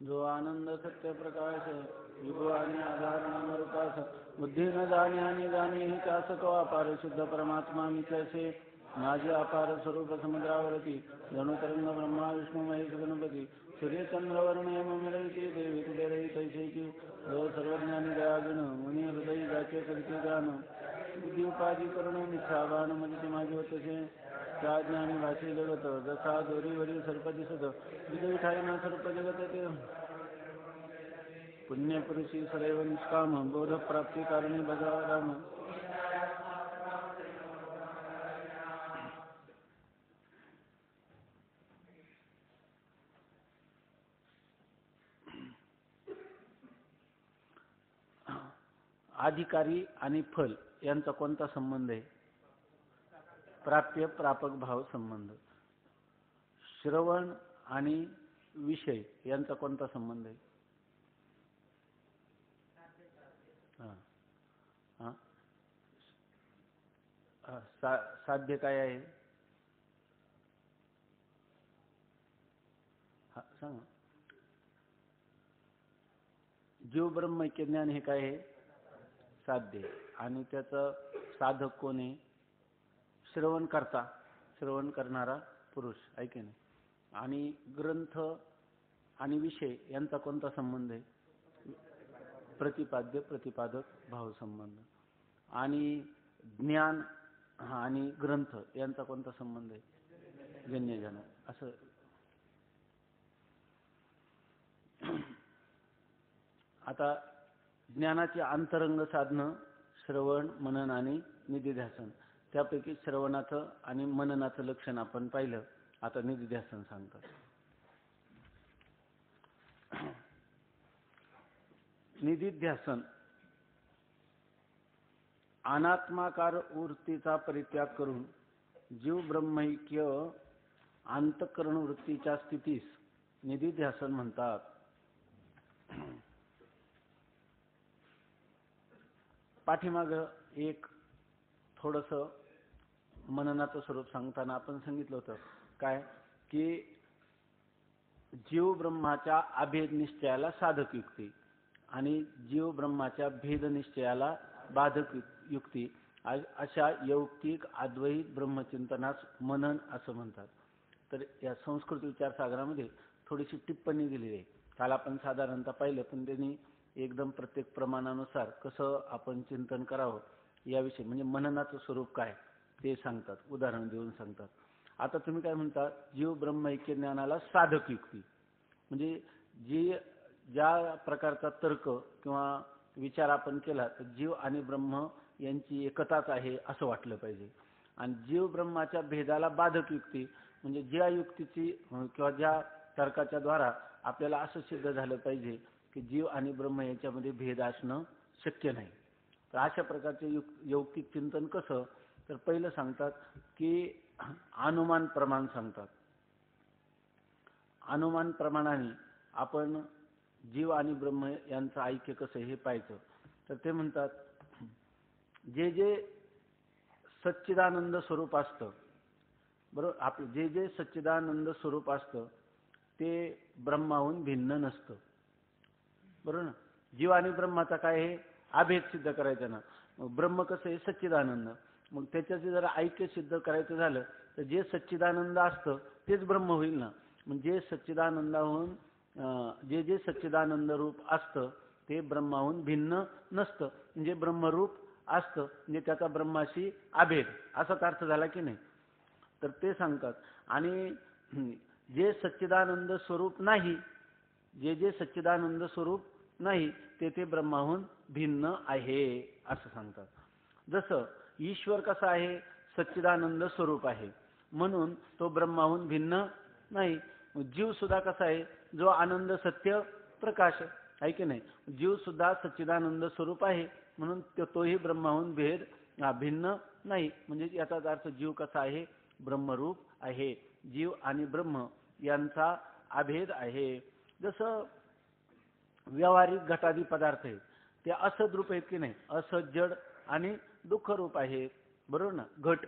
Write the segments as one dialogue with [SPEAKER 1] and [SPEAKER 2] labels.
[SPEAKER 1] जो आनंद सत्य प्रकाश युगो आणि आधार नामरूपास बुद्धी न जाणे आणि जाणे ही त्यास तो अपार शुद्ध परमात्मा मी त्याचे माझे अपार स्वरूप समुद्रावरती जणू तरंग ब्रह्मा विष्णू महेश गणपती सूर्यचंद्रवर्ण यममिरविती देवी तुले रही तैसेची जो सर्वज्ञानी दयागुण मुनी हृदयी जाचे करिते गान बुद्धी उपाधी करुण मिथ्याभान म्हणजे माझे होतसे त्या ज्ञानी भाषे जगत जसा दोरीवरील सर्प दिसत विजयी ठाईना सर्प जगत ते पुण्यपुरुषी सदैव निष्काम बोध प्राप्ती कारणे भगवा राम अधिकारी आणि फल यांचा कोणता संबंध आहे? प्राप्य प्रापक भाव संबंध. श्रवण आणि विषय यांचा कोणता संबंध आहे? साध्य काय आहे? सांगा. जीव ब्रह्म ऐक्य ज्ञान हे काय आहे? साध्य. आणि त्याचं साधक कोण आहे? श्रवण करता, श्रवण करणारा पुरुष आहे की नाही. आणि ग्रंथ आणि विषय यांचा कोणता संबंध आहे? प्रतिपाद्य प्रतिपादक भाव संबंध. आणि ज्ञान आणि ग्रंथ यांचा कोणता संबंध आहे? जन्यजनक. असं आता ज्ञानाची अंतरंग साधनं श्रवण, मनन आणि निधिध्यासन. त्यापैकी श्रवणाचं आणि मननाचं लक्षण आपण पाहिलं. आता निधिध्यासन सांगतात. निधिध्यासन अनात्माकार वृत्तीचा परित्याग करून जीव ब्रह्मैक्य अंतःकरण वृत्तीच्या स्थितीस निधिध्यासन म्हणतात. पाठीमाग एक थोडस मननाचं स्वरूप सांगताना आपण सांगितलं होतं काय की जीव ब्रह्माच्या अभेद निश्चयाला साधक युक्ती आणि जीव ब्रह्माच्या भेद निश्चयाला बाधक युक्ती अशा यौक्तिक अद्वैत ब्रह्मचिंतनास मनन असं म्हणतात. तर या संस्कृत विचारसागरामध्ये थोडीशी टिप्पणी दिलेली आहे. काल आपण साधारणतः पाहिलं, पण त्यांनी एकदम प्रत्येक प्रमाणानुसार कसं आपण चिंतन करावं याविषयी म्हणजे मननाचं स्वरूप काय ते सांगतात, उदाहरण देऊन सांगतात. आता तुम्ही काय म्हणता? जीव ब्रह्म ऐक्य ज्ञानाला साधक युक्ती म्हणजे जी ज्या प्रकारचा तर्क किंवा विचार आपण केला तर जीव आणि ब्रह्म यांची एकताच आहे असं वाटलं पाहिजे. आणि जीव ब्रह्माच्या भेदाला बाधक युक्ती म्हणजे ज्या युक्तीची किंवा ज्या तर्काच्या द्वारा आपल्याला असं सिद्ध झालं पाहिजे की जीव आणि ब्रह्म यांच्यामध्ये भेद असणं शक्य नाही. तर अशा प्रकारचे यौक्तिक चिंतन कसं? तर पहिलं सांगतात की अनुमान प्रमाण सांगतात. अनुमान प्रमाणाने आपण जीव आणि ब्रह्म यांचं ऐक्य कसं हे पाहायचं. तर ते म्हणतात जे जे सच्चिदानंद स्वरूप असतं, बरोबर, आपलं जे जे सच्चिदानंद स्वरूप असतं ते ब्रह्माहून भिन्न नसतं, बरोबर ना. जीव आणि ब्रह्माचा काय आहे? अभेद सिद्ध करायचा ना. मग ब्रह्म कसं आहे? सच्चिदानंद. मग त्याच्याचे जर ऐक्य सिद्ध करायचं झालं तर जे सच्चिदानंद असतं तेच ब्रह्म होईल ना. म्हणजे सच्चिदानंदाहून जे जे सच्चिदानंद रूप असतं ते ब्रह्माहून भिन्न नसतं, म्हणजे ब्रह्मरूप असतं, म्हणजे त्याचा ब्रह्माशी अभेद असाच अर्थ झाला की नाही. तर ते सांगतात. आणि जे सच्चिदानंद स्वरूप नाही, जे जे सच्चिदानंद स्वरूप नाही ते ते ब्रह्माहून भिन्न आहे असं सांगतात. जसं ईश्वर कसा आहे? सच्चिदानंद स्वरूप आहे म्हणून तो ब्रह्माहून भिन्न नाही. जीव सुद्धा कसा आहे? जो आनंद सत्य प्रकाश आहे की नाही. जीव सुद्धा सच्चिदानंद स्वरूप आहे म्हणून तोही ब्रह्माहून भिन्न नाही. म्हणजे याचाच अर्थ जीव कसा आहे? ब्रह्मरूप आहे. जीव आणि ब्रह्म यांचा अभेद आहे. जसं व्यावहारिक घटादी पदार्थ आहेत ते असद रूप आहेत की नाही. असद जड आणि दुःख रूप आहेत, बरोबर ना. घट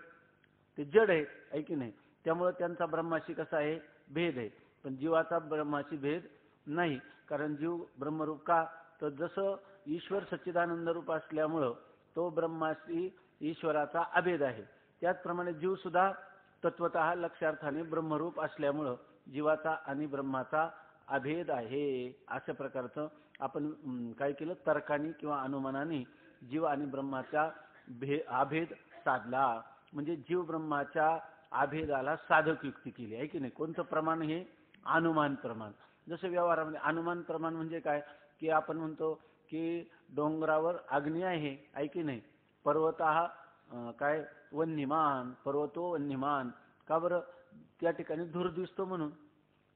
[SPEAKER 1] ते जड आहे की नाही. त्यामुळे त्यांचा ब्रह्माशी कसा आहे? भेद आहे. पण जीवाचा ब्रह्माशी भेद नाही, कारण जीव ब्रह्मरूप का, तर जसं ईश्वर सच्चिदानंद रूप असल्यामुळं तो ब्रह्माशी ईश्वराचा अभेद आहे, त्याचप्रमाणे जीव सुद्धा तत्वतः लक्षार्थाने ब्रह्मरूप असल्यामुळं जीवाचा आणि ब्रह्माचा अभेद आहे. अशा प्रकारचं आपण काय केलं, तर्काने किंवा अनुमानाने जीव आणि ब्रह्माचा अभेद साधला. म्हणजे जीव ब्रह्माच्या अभेदाला साधक युक्ती केली आहे की नाही. कोणतं प्रमाण? हे अनुमान प्रमाण. जसं व्यवहारामध्ये अनुमान प्रमाण म्हणजे काय, की आपण म्हणतो की डोंगरावर अग्नी आहे की नाही, पर्वत हा काय वन्यमान, पर्वतो वन्यमान. का बरं? त्या ठिकाणी धूर दिसतो म्हणून.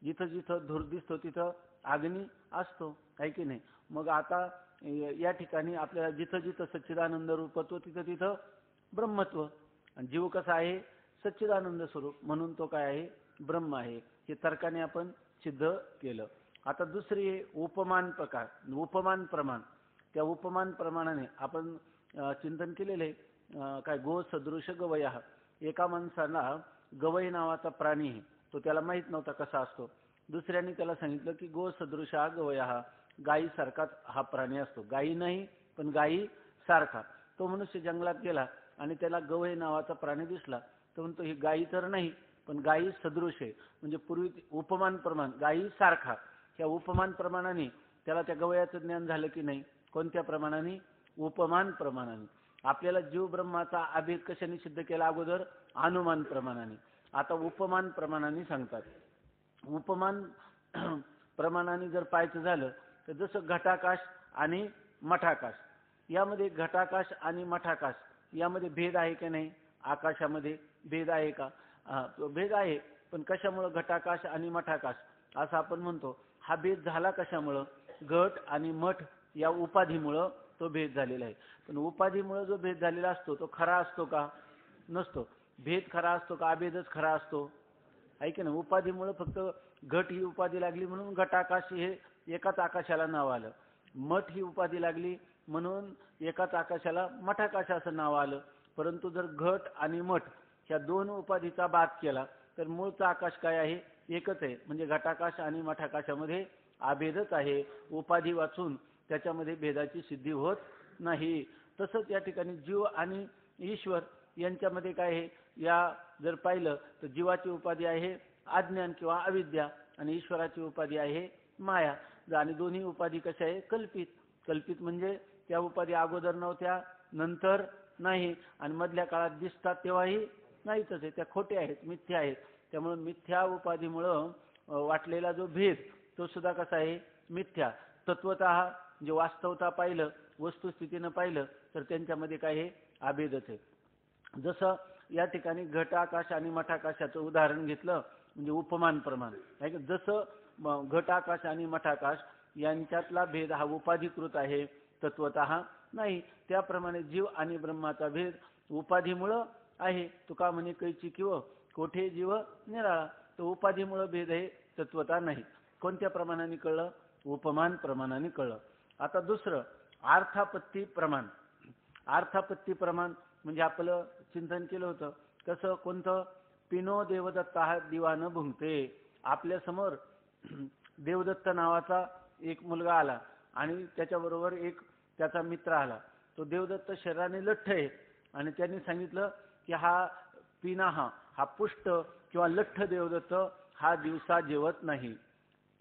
[SPEAKER 1] जिथं जिथं धूर दिसतो तिथं अग्नी असतो आहे की नाही. मग आता या ठिकाणी आपल्याला जिथं जिथं सच्चिदानंद रूपत्व तिथं तिथं ब्रह्मत्व. आणि जीव कसा आहे? सच्चिदानंद स्वरूप, म्हणून तो काय आहे? ब्रह्म आहे. हे तर्काने आपण सिद्ध केलं. आता दुसरी आहे उपमान प्रकार, उपमान प्रमाण. त्या उपमान प्रमाणाने आपण चिंतन केलेले काय, गो सदृश गवय. एका माणसाला गवई नावाचा प्राणी आहे, तो त्याला माहित नव्हता कसा असतो. दुसऱ्याने त्याला सांगितलं की गो सदृश गवय, गायी सारखाच हा प्राणी असतो. गायी नाही पण गायी सारखा. तो मनुष्य जंगलात गेला आणि त्याला गवई नावाचा प्राणी दिसला, तो म्हणतो ही गायी तर नाही पण गायी सदृश आहे. म्हणजे पूर्वी उपमान प्रमाण, गायी सारखा. त्या उपमान प्रमाणाने त्याला त्या गवयाचं ज्ञान झालं की नाही. कोणत्या प्रमाणाने? उपमान प्रमाणाने. आपल्याला जीव ब्रह्माचा अभेद कशाने सिद्ध केला? अगोदर अनुमान प्रमाणाने. आता उपमान प्रमाणाने सांगतात. उपमान प्रमाणाने जर पाहायचं झालं तर जसं घटाकाश आणि मठाकाश, यामध्ये घटाकाश आणि मठाकाश यामध्ये भेद आहे की नाही? आकाशामध्ये भेद आहे का? तो भेद आहे, पण कशामुळं घटाकाश आणि मठाकाश असं आपण म्हणतो? हा भेद झाला कशामुळं? घट आणि मठ या उपाधीमुळं तो भेद झालेला आहे. पण उपाधीमुळे जो भेद झालेला असतो तो खरा असतो का? नसतो. भेद खरा असतो का? अभेदच खरा असतो आहे की नाही. उपाधीमुळे फक्त घट ही उपाधी लागली म्हणून घटाकाश हे एकाच आकाशाला नाव आलं. मठ ही उपाधी लागली म्हणून एकाच आकाशाला मठाकाश असं नाव आलं. परंतु जर घट आणि मठ ह्या दोन उपाधीचा बाद केला तर मूळचा आकाश काय आहे? एकच आहे. म्हणजे घटाकाश आणि मठाकाशामध्ये अभेदच आहे. उपाधी वाचून त्याच्यामध्ये भेदाची सिद्धी होत नाही. तसंच या ठिकाणी जीव आणि ईश्वर यांच्यामध्ये काय आहे? या जर पाहिलं तर जीवाची उपाधी आहे अज्ञान किंवा अविद्या आणि ईश्वराची उपाधी आहे माया. आणि दोन्ही उपाधी कशा आहे? कल्पित. कल्पित म्हणजे त्या उपाधी अगोदर नव्हत्या, नंतर नाही, आणि मधल्या काळात दिसतात तेव्हाही नाहीच आहे. त्या खोट्या आहेत, मिथ्या आहेत. त्यामुळे मिथ्या उपाधीमुळं वाटलेला जो भेद तो सुद्धा कसा आहे? मिथ्या. तत्वतः म्हणजे वास्तवता पाहिलं, वस्तुस्थितीनं पाहिलं तर त्यांच्यामध्ये काय आहे? अभेदच आहे. जसं या ठिकाणी घटाकाश आणि मठाकाशाचं उदाहरण घेतलं म्हणजे उपमान प्रमाण आहे की. जसं घटाकाश आणि मठाकाश यांच्यातला भेद हा उपाधीकृत आहे, तत्वतः नाही. त्याप्रमाणे जीव आणि ब्रह्माचा भेद उपाधीमुळं आहे. तुका म्हणे कैची किंवा कोठे जीव निराळा. तो उपाधीमुळं भेद आहे, तत्वता नाही. कोणत्या प्रमाणाने कळलं? उपमान प्रमाणाने कळलं. आता दुसरं अर्थापत्ती प्रमाण. अर्थापत्ती प्रमाण म्हणजे आपलं चिंतन केलं होतं कसं? कोणतं? पिनो देवदत्ता दिवानं भुंगते. आपल्या समोर देवदत्त नावाचा एक मुलगा आला आणि त्याच्याबरोबर एक त्याचा मित्र आला. तो देवदत्त शरीराने लठ्ठ आहे आणि त्यांनी सांगितलं की हा पिना हा पुष्ट किंवा लठ्ठ देवदत्त हा दिवसा जेवत नाही.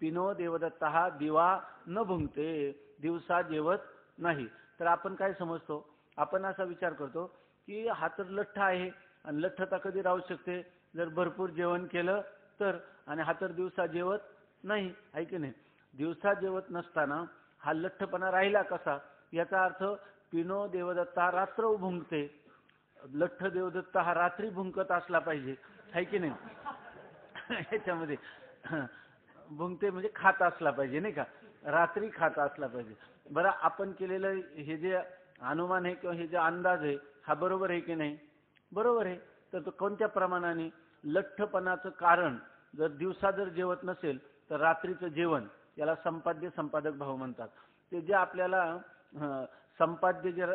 [SPEAKER 1] पिनो देवदत्ता हा दिवा न भुंगते, दिवसा जेवत नाही. तर आपण काय समजतो? आपण असा विचार करतो की हा तर लठ्ठ आहे आणि लठ्ठता कधी राहू शकते? जर भरपूर जेवण केलं तर. आणि हा तर दिवसा जेवत नाही आहे की नाही. दिवसा जेवत नसताना हा लठ्ठपणा राहिला कसा? याचा अर्थ पिनो देवदत्ता रात्र भुंकते. लठ्ठ देवदत्त हा रात्री भुंकत असला पाहिजे आहे की नाही. याच्यामध्ये भुंकते म्हणजे खात असला पाहिजे नाही का, रात्री खात असला पाहिजे. बरं, आपण केलेलं हे जे अनुमान आहे किंवा हे जे अंदाज आहे हा बरोबर आहे की नाही? बरोबर आहे. तर तो कोणत्या प्रमाणाने? लठ्ठपणाचं कारण जर दिवसा जर जेवत नसेल तर रात्रीचं जेवण, याला संपाद्य संपादक भाव म्हणतात. ते जे आपल्याला संपाद्य जे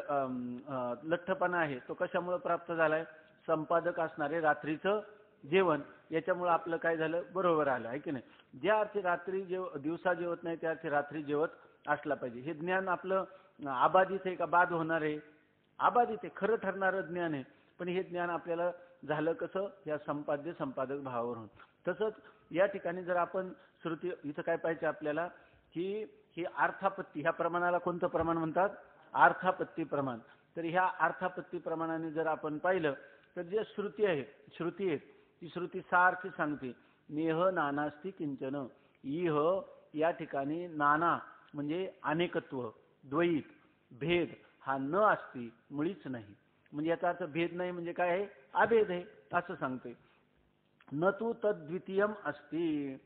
[SPEAKER 1] लठ्ठपणा आहे तो कशामुळे प्राप्त झालाय? संपादक असणारे रात्रीचं जेवण, याच्यामुळे आपलं काय झालं, बरोबर आलं आहे की नाही. ज्या अर्थी रात्री दिवसा जेवत नाही त्या अर्थी रात्री जेवत असला पाहिजे. हे ज्ञान आपलं अबाधित आहे का बाद होणार आहे? अबाधित आहे, खरं ठरणारं ज्ञान आहे. पण हे ज्ञान आपल्याला झालं कसं, या संपाद्य संपादक भावावरून. तसंच या ठिकाणी जर आपण श्रुती, इथं काय पाहिजे आपल्याला, की ही अर्थापत्ती, ह्या प्रमाणाला कोणतं प्रमाण म्हणतात, अर्थापत्ती प्रमाण. तर ह्या अर्थापत्ती प्रमाणाने जर आपण पाहिलं तर जे श्रुती आहे, श्रुती आहे ती श्रुती सारखी सांगते, नेह नानास्ति किंचन. इह या ठिकाणी नाना म्हणजे अनेकत्व, द्वैत, भेद हा न असती, मुळीच नाही. म्हणजे याचा अर्थ भेद नाही म्हणजे काय आहे, अभेद आहे असं सांगते. न तू तद्वितीयम अस्ति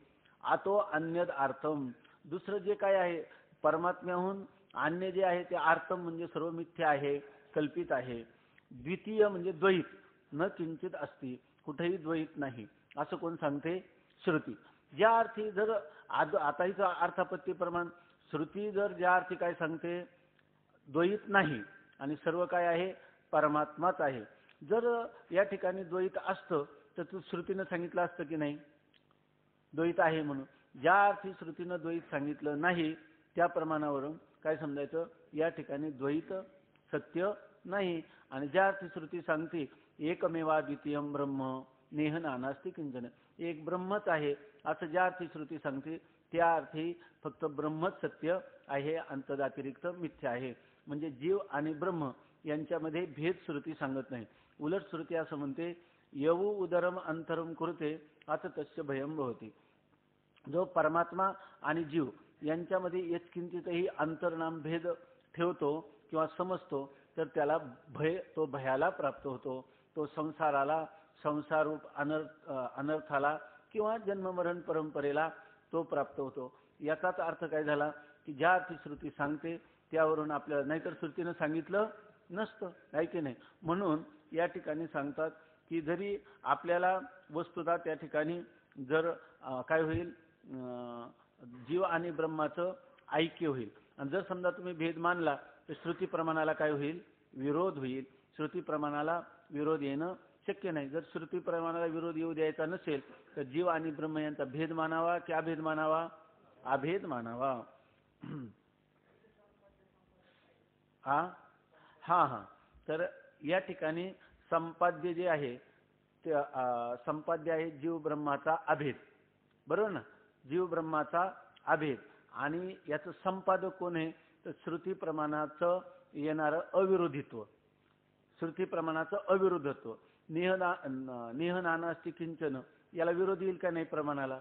[SPEAKER 1] आतो अन्यद अर्थम. दुसरं जे काय आहे परमात्म्याहून अन्य जे आहे ते अर्थम म्हणजे सर्व मिथ्या आहे, कल्पित आहे. द्वितीय म्हणजे द्वैत, न किंचित अस्ति, कुठेही द्वैत नाही असं कोण सांगते, श्रुती. ज्या अर्थी जर आता हिचं अर्थापत्ती प्रमाण, श्रुती जर ज्या अर्थी काय सांगते, द्वैत नाही आणि सर्व काय आहे, परमात्माच आहे. जर या ठिकाणी द्वैत असतं तर तू श्रुतीनं सांगितलं असतं की नाही द्वैत आहे म्हणून. ज्या अर्थी श्रुतीनं द्वैत सांगितलं नाही त्या प्रमाणावरून काय समजायचं, या ठिकाणी द्वैत सत्य नाही. आणि ज्या अर्थी श्रुती सांगते एकमेवा द्वितीयम ब्रह्म नेह नानास्ति किंचन, एक ब्रह्मच आहे असं ज्या अर्थी श्रुती सांगते त्या अर्थी फक्त ब्रह्मच सत्य आहे, अंतदातिरिक्त मिथ्या आहे. म्हणजे जीव आणि ब्रह्म यांच्यामध्ये भेद श्रुती सांगत नाही. उलट श्रुती असं म्हणते, यवु उदरम अंतरम कुरुते अथ तस्य भयम भवति. जो परमात्मा आणि जीव यांच्यामध्ये यत्किंचितही अंतर्नाम भेद ठेवतो किंवा समजतो तर त्याला भय, तो भयाला प्राप्त होतो, तो संसाराला, संसारूप अनर्थाला किंवा जन्ममरण परंपरेला तो प्राप्त होतो. याचाच अर्थ काय झाला की ज्या अर्थी श्रुती सांगते त्यावरून आपल्याला, नाहीतर श्रुतीनं सांगितलं नसतं, आहे की नाही. म्हणून या ठिकाणी सांगतात की जरी आपल्याला वस्तुतः त्या ठिकाणी जर काय होईल, जीव आणि ब्रह्माचं ऐक्य होईल. आणि जर समजा तुम्ही भेद मानला तर श्रुती प्रमाणाला काय होईल, विरोध होईल. श्रुती प्रमाणाला विरोध येणं शक्य नाही. जर श्रुती प्रमाणाला विरोध येऊ द्यायचा नसेल तर जीव आणि ब्रह्म यांचा भेद मानावा की अभेद मानावा, अभेद मानावा. हा हा हा तर या ठिकाणी संपाद्य जे आहे ते संपाद्य आहे जीव ब्रह्माचा अभेद, बरोबर ना, जीव ब्रह्माचा अभेद. आणि याचं संपादक कोण आहे तर श्रुती प्रमाणाचं येणारं अविरोधित्व, श्रुती प्रमाणाचं अविरोधत्व. नेह नानास्ति किंचन याला विरोध येईल का नाही प्रमाणाला.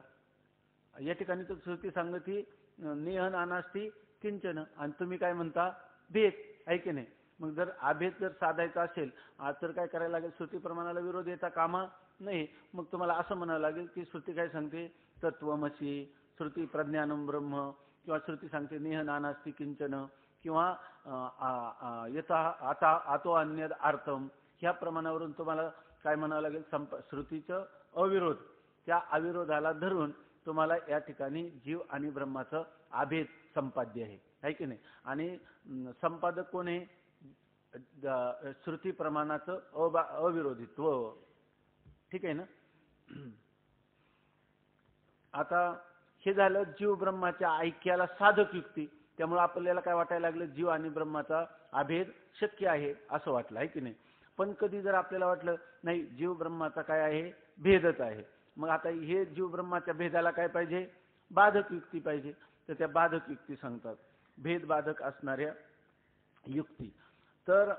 [SPEAKER 1] या ठिकाणी तर श्रुती सांगती नेह नानास्ति किंचन आणि तुम्ही काय म्हणता, भेद, आहे की नाही. मग जर अभेद जर साधायचा असेल तर काय करायला लागेल, श्रुती प्रमाणाला विरोध येता कामा नाही. मग तुम्हाला असं म्हणावं लागेल की श्रुती काय सांगते, तत्वमसी, श्रुती प्रज्ञानम ब्रह्म, किंवा श्रुती सांगते नेह नानास्ति किंचन, किंवा यथा आता आतो अन्यद अर्थम. ह्या प्रमाणावरून तुम्हाला काय म्हणावं लागेल, श्रुतीचं अविरोध, त्या अविरोधाला धरून तुम्हाला या ठिकाणी जीव आणि ब्रह्माचं अभेद संपाद्य आहे, है की नाही. आणि संपादक कोण आहे, श्रुती प्रमाणाचं अविरोधित्व. ठीक आहे ना. आता हे झालं जीव ब्रह्माच्या ऐक्याला साधक युक्ती. त्यामुळे आपल्याला काय वाटायला लागलं, जीव आणि ब्रह्माचा अभेद शक्य आहे असं वाटलं, आहे की नाही. पण कधी जर आपल्याला वाटलं नाही जीव ब्रह्माचा काय आहे, भेदच आहे, मग आता हे जीव ब्रह्माच्या भेदाला काय पाहिजे, बाधक युक्ती पाहिजे. तर त्या बाधक युक्ती सांगतात, भेद बाधक असणाऱ्या युक्ती. तर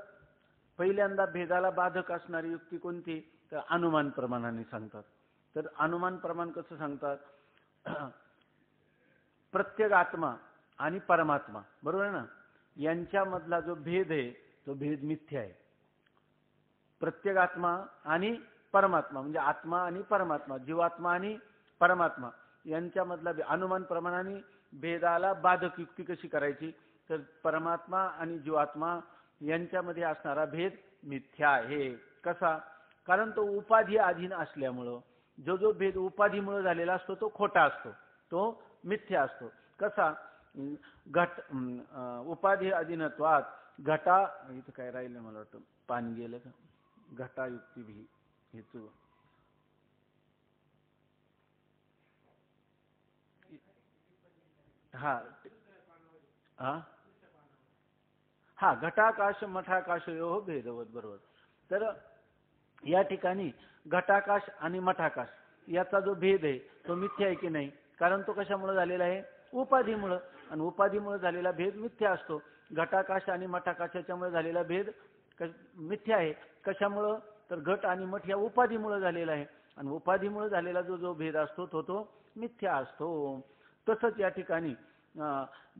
[SPEAKER 1] पहिल्यांदा भेदाला बाधक असणारी युक्ती कोणती, तर अनुमान प्रमाणाने सांगतात. तर अनुमान प्रमाण कसं सांगतात, प्रत्येक आत्मा आणि परमात्मा, बरोबर आहे ना, यांच्यामधला जो भेद आहे तो भेद मिथ्या आहे. प्रत्येक आत्मा आणि परमात्मा म्हणजे आत्मा आणि परमात्मा, जीवात्मा आणि परमात्मा यांच्यामधला अनुमान प्रमाणाने भेदाला बाधक युक्ती कशी करायची, तर परमात्मा आणि जीवात्मा यांच्यामध्ये असणारा भेद मिथ्या आहे. कसा, कारण तो उपाधी अधीन असल्यामुळं, जो जो भेद उपाधीमुळे झालेला असतो तो खोटा असतो, तो मिथ्या असतो. कसा, घट उपाधी अधीनत्वात घटा, इथं काय राहिलं मला वाटतं, पाणी गेलं का, घटायुक्ती भी हेतू हा हा हा घटाकाश मठाकाशयो भेदवत, बरोबर. तर या ठिकाणी घटाकाश आणि मठाकाश याचा जो भेद आहे तो मिथ्या आहे की नाही? कारण तो कशामुळे झालेला आहे? उपाधीमुळे. आणि उपाधीमुळे झालेला भेद मिथ्या असतो. घटाकाश आणि मठाकाश याच्यामुळे झालेला भेद मिथ्या आहे. कशामुळं? तर घट आणि मठ या उपाधीमुळे झालेला आहे. आणि उपाधीमुळे झालेला जो भेद असतो तो मिथ्या असतो. तसंच या ठिकाणी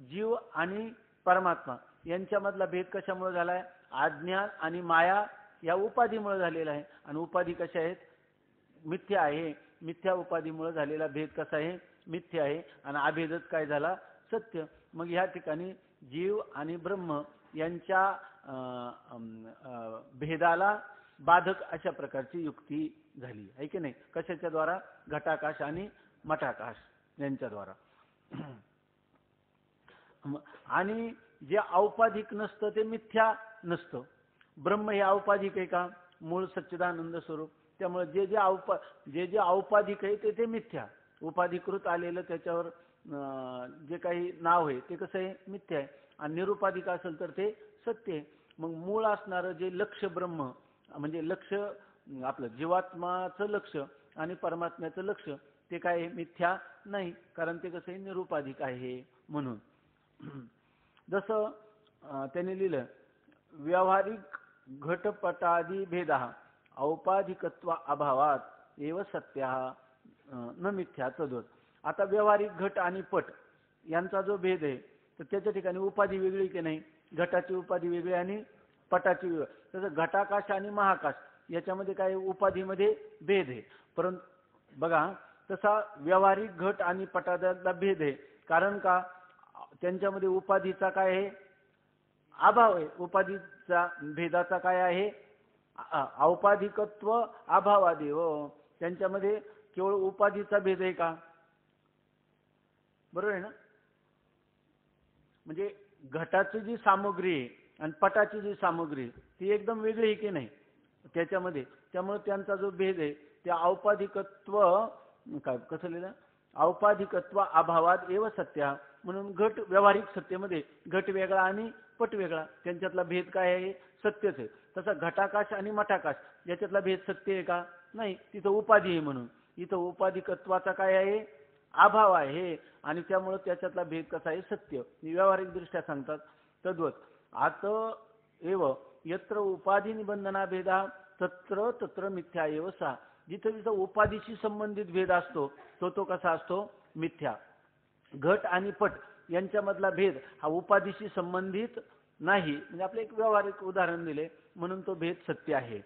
[SPEAKER 1] जीव आणि परमात्मा यांच्यामधला भेद कशामुळे झालाय? अज्ञान आणि माया या उपाधीमुळे झालेला आहे. आणि उपाधी कशा आहेत? मिथ्या आहे. मिथ्या उपाधीमुळे झालेला भेद कसा आहे? मिथ्या आहे. आणि अभेदच काय झाला? सत्य. मग या ठिकाणी जीव आणि ब्रह्म यांच्या भेदाला बाधक अशा प्रकारची युक्ती झाली आहे की नाही? कशाच्या द्वारा? घटाकाश आणि मठाकाश यांच्याद्वारा. आणि जे औपाधिक नसतं ते मिथ्या नसतं. ब्रह्म हे औपाधिक आहे का? मूळ सच्चिदानंद स्वरूप. त्यामुळे जे औपाधिक आहे ते मिथ्या. उपाधिकृत आलेलं त्याच्यावर जे काही नाव आहे ते कसं आहे? मिथ्या आहे. आणि निरुपाधिक असेल तर ते सत्य आहे. मग मूळ असणारं जे लक्ष ब्रह्म म्हणजे लक्ष आपलं जीवात्माचं लक्ष आणि परमात्म्याचं लक्ष ते काय? मिथ्या नाही. कारण ते कसं आहे? निरुपाधिक आहे म्हणून. जसं त्यांनी लिहिलं व्यावहारिक घटपटादी भेदा औपाधिकत्व अभावात एव सत्य न मिथ्या तद्वत. आता व्यावहारिक घट आणि पट यांचा जो भेद आहे तर त्याच्या ठिकाणी उपाधी वेगळी की नाही? घटाची उपाधी वेगळी आणि पटाची वेगळी. तसं घटाकाश आणि महाकाश याच्यामध्ये काय? उपाधीमध्ये भेद आहे. परंतु बघा तसा व्यावहारिक घट आणि पटाचा भेद आहे. कारण का? त्यांच्यामध्ये उपाधीचा काय आहे? अभाव आहे. उपाधीचा भेदाचा काय आहे? औपाधिकत्व अभावादेव. त्यांच्यामध्ये केवळ उपाधीचा भेद आहे का? बरोबर आहे ना? म्हणजे घटाची जी सामग्री आहे आणि पटाची जी सामग्री ती एकदम वेगळी आहे की नाही त्याच्यामध्ये? त्यामुळे त्यांचा जो भेद आहे ते औपाधिकत्व काय कसं लिहिलं? औपाधिकत्व अभावात एव सत्य. म्हणून घट व्यावहारिक सत्तेमध्ये घट वेगळा आणि पट वेगळा. त्यांच्यातला भेद काय आहे? सत्यच आहे. तसा घटाकाश आणि मठाकाश याच्यातला भेद सत्य आहे का? नाही. तिथं उपाधी आहे. म्हणून इथं उपाधिकत्वाचा काय आहे? अभाव आहे. आणि त्यामुळे त्याच्यातला भेद कसा आहे? सत्य. व्यावहारिक दृष्ट्या सांगतात. तद्वत आत एव यत्र उपाधी निबंधना भेदा तत्र तत्र मिथ्या एव सा. जिथं जिथं उपाधीशी संबंधित भेद असतो तो कसा असतो? मिथ्या. घट आणि पट यांच्यामधला भेद हा उपाधीशी संबंधित नाही. म्हणजे आपलं एक व्यावहारिक उदाहरण दिले म्हणून तो भेद सत्य आहे.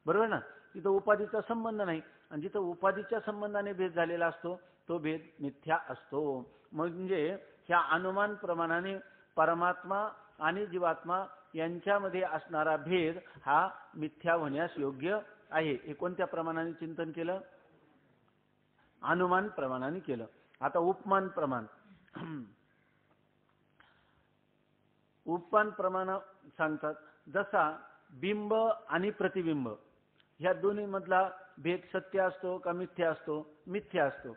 [SPEAKER 1] बरोबर ना? तिथं उपाधीचा संबंध नाही. आणि जिथं उपाधीच्या संबंधाने भेद झालेला असतो तो भेद मिथ्या असतो. म्हणजे ह्या अनुमान प्रमाणाने परमात्मा आणि जीवात्मा यांच्यामध्ये असणारा भेद हा मिथ्या होण्यास योग्य आहे. हे कोणत्या प्रमाणाने चिंतन केलं? अनुमान प्रमाणाने केलं. आता उपमान प्रमाण. उपमान प्रमाण सांगतात जसा बिंब आणि प्रतिबिंब ह्या दोन्ही मधला भेद सत्य असतो का मिथ्या असतो? मिथ्या असतो.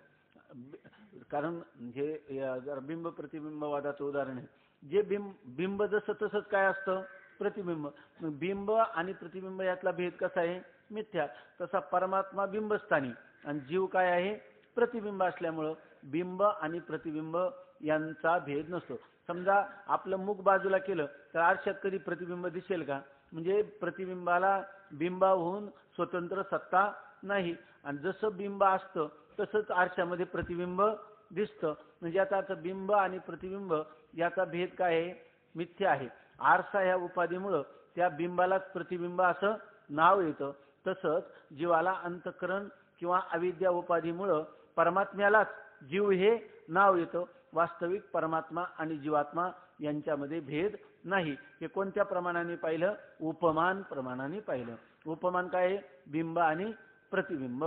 [SPEAKER 1] कारण हे बिंब प्रतिबिंब वादाचं उदाहरण आहे. जे बिंब जसं तसंच काय असतं? प्रतिबिंब. बिंब आणि प्रतिबिंब यातला भेद कसा आहे? मिथ्या. तसा परमात्मा बिंबस्थानी आणि जीव काय आहे? प्रतिबिंब असल्यामुळं बिंब आणि प्रतिबिंब यांचा भेद नसतो. समजा आपलं मुख बाजूला केलं तर आरशात कधी प्रतिबिंब दिसेल का? म्हणजे प्रतिबिंबाला बिंबाहून स्वतंत्र सत्ता नाही. आणि जसं बिंब असतं तसंच आरशामध्ये प्रतिबिंब दिसतं. म्हणजे याचा अर्थ बिंब आणि प्रतिबिंब याचा भेद काय आहे? मिथ्या आहे. आरसा ह्या उपाधीमुळं त्या बिंबालाच प्रतिबिंब असं नाव येतं. तसंच जीवाला अंतःकरण किंवा अविद्या उपाधीमुळं परमात्म्यालाच जीव हे नाव येतं. वास्तविक परमात्मा आणि जीवात्मा यांच्यामध्ये भेद नाही. हे कोणत्या प्रमाणाने पाहिलं? उपमान प्रमाणाने पाहिलं. उपमान काय आहे? बिंब आणि प्रतिबिंब.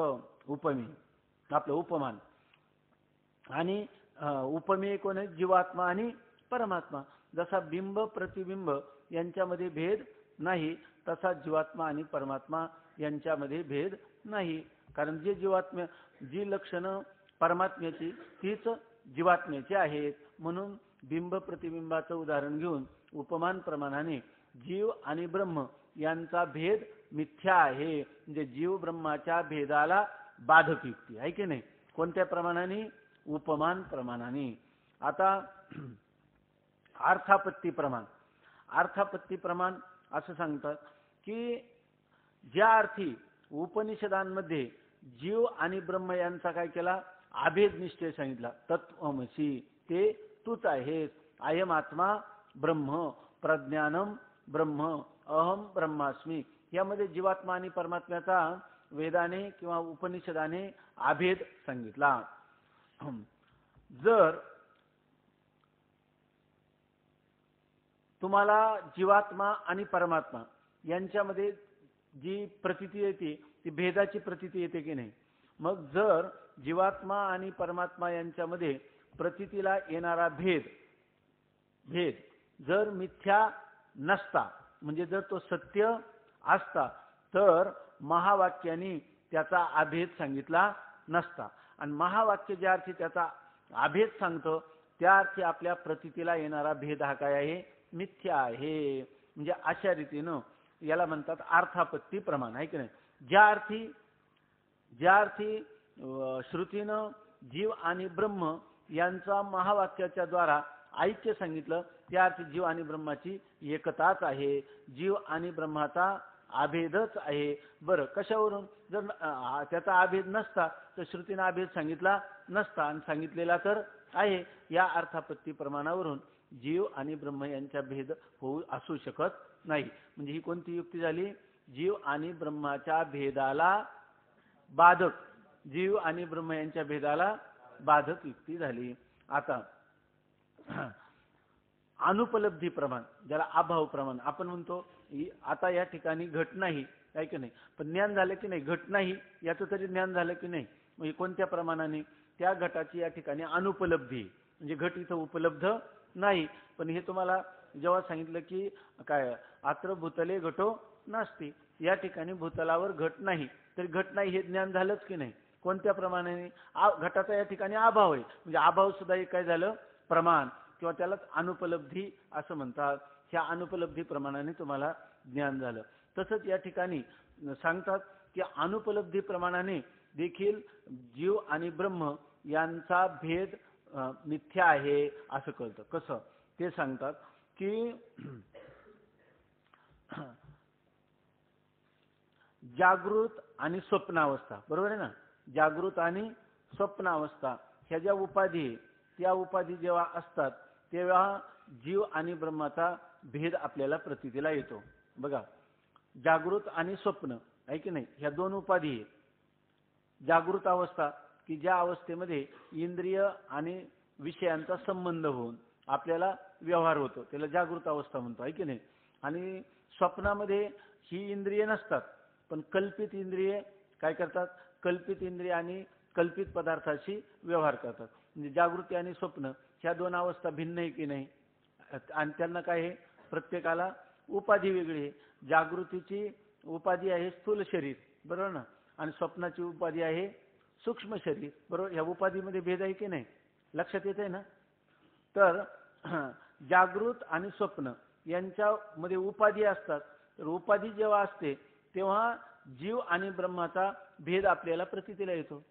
[SPEAKER 1] उपमी आपलं उपमान. आणि उपमेय कोण आहे? जीवात्मा आणि परमात्मा. जसा बिंब प्रतिबिंब यांच्यामध्ये भेद नाही तसा जीवात्मा आणि परमात्मा यांच्यामध्ये भेद नाही. कारण जे जीवात्म्या जी लक्षणं परमात्म्याची तीच जीवात्म्याचे आहेत. म्हणून बिंब प्रतिबिंबाचं उदाहरण घेऊन उपमान प्रमाणाने जीव आणि ब्रह्म यांचा भेद मिथ्या आहे. म्हणजे जीव ब्रह्माच्या भेदाला बाधक युक्ती आहे की नाही. कोणत्या प्रमाणाने? उपमान प्रमाणाने. आता अर्थापत्ती प्रमाण. अर्थापत्ती प्रमाण असं सांगतात की ज्या अर्थी उपनिषदांमध्ये जीव आणि ब्रह्म यांचा काय केला? अभेद निश्चय सांगितला. तत्त्वमसी, ते तूच आहेस. अयम आत्मा ब्रह्म, प्रज्ञानम ब्रह्म, अहम ब्रह्मास्मी. यामध्ये जीवात्मा आणि परमात्म्याचा वेदाने किंवा उपनिषदाने अभेद सांगितला. जर तुम्हाला जीवात्मा आणि परमात्मा यांच्यामध्ये जी प्रतीती येते ती भेदाची प्रतीती येते की नाही? मग जर जीवात्मा आणि परमात्मा यांच्यामध्ये प्रतीतीला येणारा भेद जर मिथ्या नसता, म्हणजे जर तो सत्य असता, तर महावाक्याने त्याचा अभेद सांगितला नसता. आणि महावाक्य ज्या अर्थी त्याचा अभेद सांगतो त्या अर्थी आपल्या प्रतीतीला येणारा भेद हा काय आहे? मिथ्या आहे. म्हणजे अशा रीतीनं याला म्हणतात अर्थापत्ती प्रमाण आहे की नाही. ज्या अर्थी श्रुतीनं जीव आणि ब्रह्म यांचा महावाक्याच्या द्वारा ऐक्य सांगितलं, त्या अर्थी जीव आणि ब्रह्माची एकताच आहे. जीव आणि ब्रह्माचा अभेदच आहे. बरं, कशावरून? जर त्याचा अभेद नसता तर श्रुतीनं अभेद सांगितला नसता, आणि सांगितलेला तर आहे. या अर्थापत्ती प्रमाणावरून जीव आणि ब्रह्म यांचा भेद होऊ असू शकत नाही. म्हणजे ही कोणती युक्ती झाली? जीव आणि ब्रह्माच्या भेदाला बाधक, जीव आणि ब्रह्म यांच्या भेदाला बाधक युक्ती झाली. आता अनुपलब्धी प्रमाण, ज्याला अभाव प्रमाण आपण म्हणतो. आता या ठिकाणी घट नाही आहे की नाही, पण ज्ञान झालं की नाही? घट नाही याचं तरी ज्ञान झालं की नाही? म्हणजे कोणत्या प्रमाणाने? त्या घटाची या ठिकाणी अनुपलब्धी, म्हणजे घट इथं उपलब्ध नाही. पण हे तुम्हाला जेव्हा सांगितलं की काय, अत्र भूतले घटो नास्ति, या ठिकाणी भूतलावर घट नाही, तरी घट नाही हे ज्ञान झालंच की नाही? कोणत्या प्रमाणाने? घटाचा या ठिकाणी अभाव आहे, म्हणजे अभाव सुद्धा एक काय झालं? प्रमाण, किंवा त्यालाच अनुपलब्धी असं म्हणतात. ह्या अनुपलब्धी प्रमाणाने तुम्हाला ज्ञान झालं. तसंच या ठिकाणी सांगतात की अनुपलब्धी प्रमाणाने देखील जीव आणि ब्रह्म यांचा भेद मिथ्या आहे असं कळतं. कसं? ते सांगतात की जागृत आणि स्वप्नावस्था, बरोबर आहे ना? जागृत आणि स्वप्नावस्था ह्या ज्या उपाधी आहे, त्या उपाधी जेव्हा असतात तेव्हा जीव आणि ब्रह्माचा भेद आपल्याला प्रतीतीला येतो. बघा, जागृत आणि स्वप्न आहे की नाही, ह्या दोन उपाधी आहेत. जागृत अवस्था की ज्या अवस्थेमध्ये इंद्रिय आणि विषयांचा संबंध होऊन आपल्याला व्यवहार होतो, त्याला जागृत अवस्था म्हणतो आहे की नाही. आणि स्वप्नामध्ये ही इंद्रिय नसतात, पण कल्पित इंद्रिये काय करतात? कल्पित इंद्रिय आणि कल्पित पदार्थाशी व्यवहार करतात. म्हणजे जागृती आणि स्वप्न ह्या दोन अवस्था भिन्न आहे की नाही? आणि त्यांना काय आहे? प्रत्येकाला उपाधी वेगळी आहे. जागृतीची उपाधी आहे स्थूल शरीर, बरोबर ना? आणि स्वप्नाची उपाधी आहे सूक्ष्म शरीर, बरोबर? ह्या उपाधीमध्ये भेद आहे की नाही? लक्षात येत आहे ना? तर जागृत आणि स्वप्न यांच्यामध्ये उपाधी असतात. तर उपाधी जेव्हा असते तेव्हा जीव आणि ब्रह्माचा भेद आपल्याला प्रतीतीला येतो.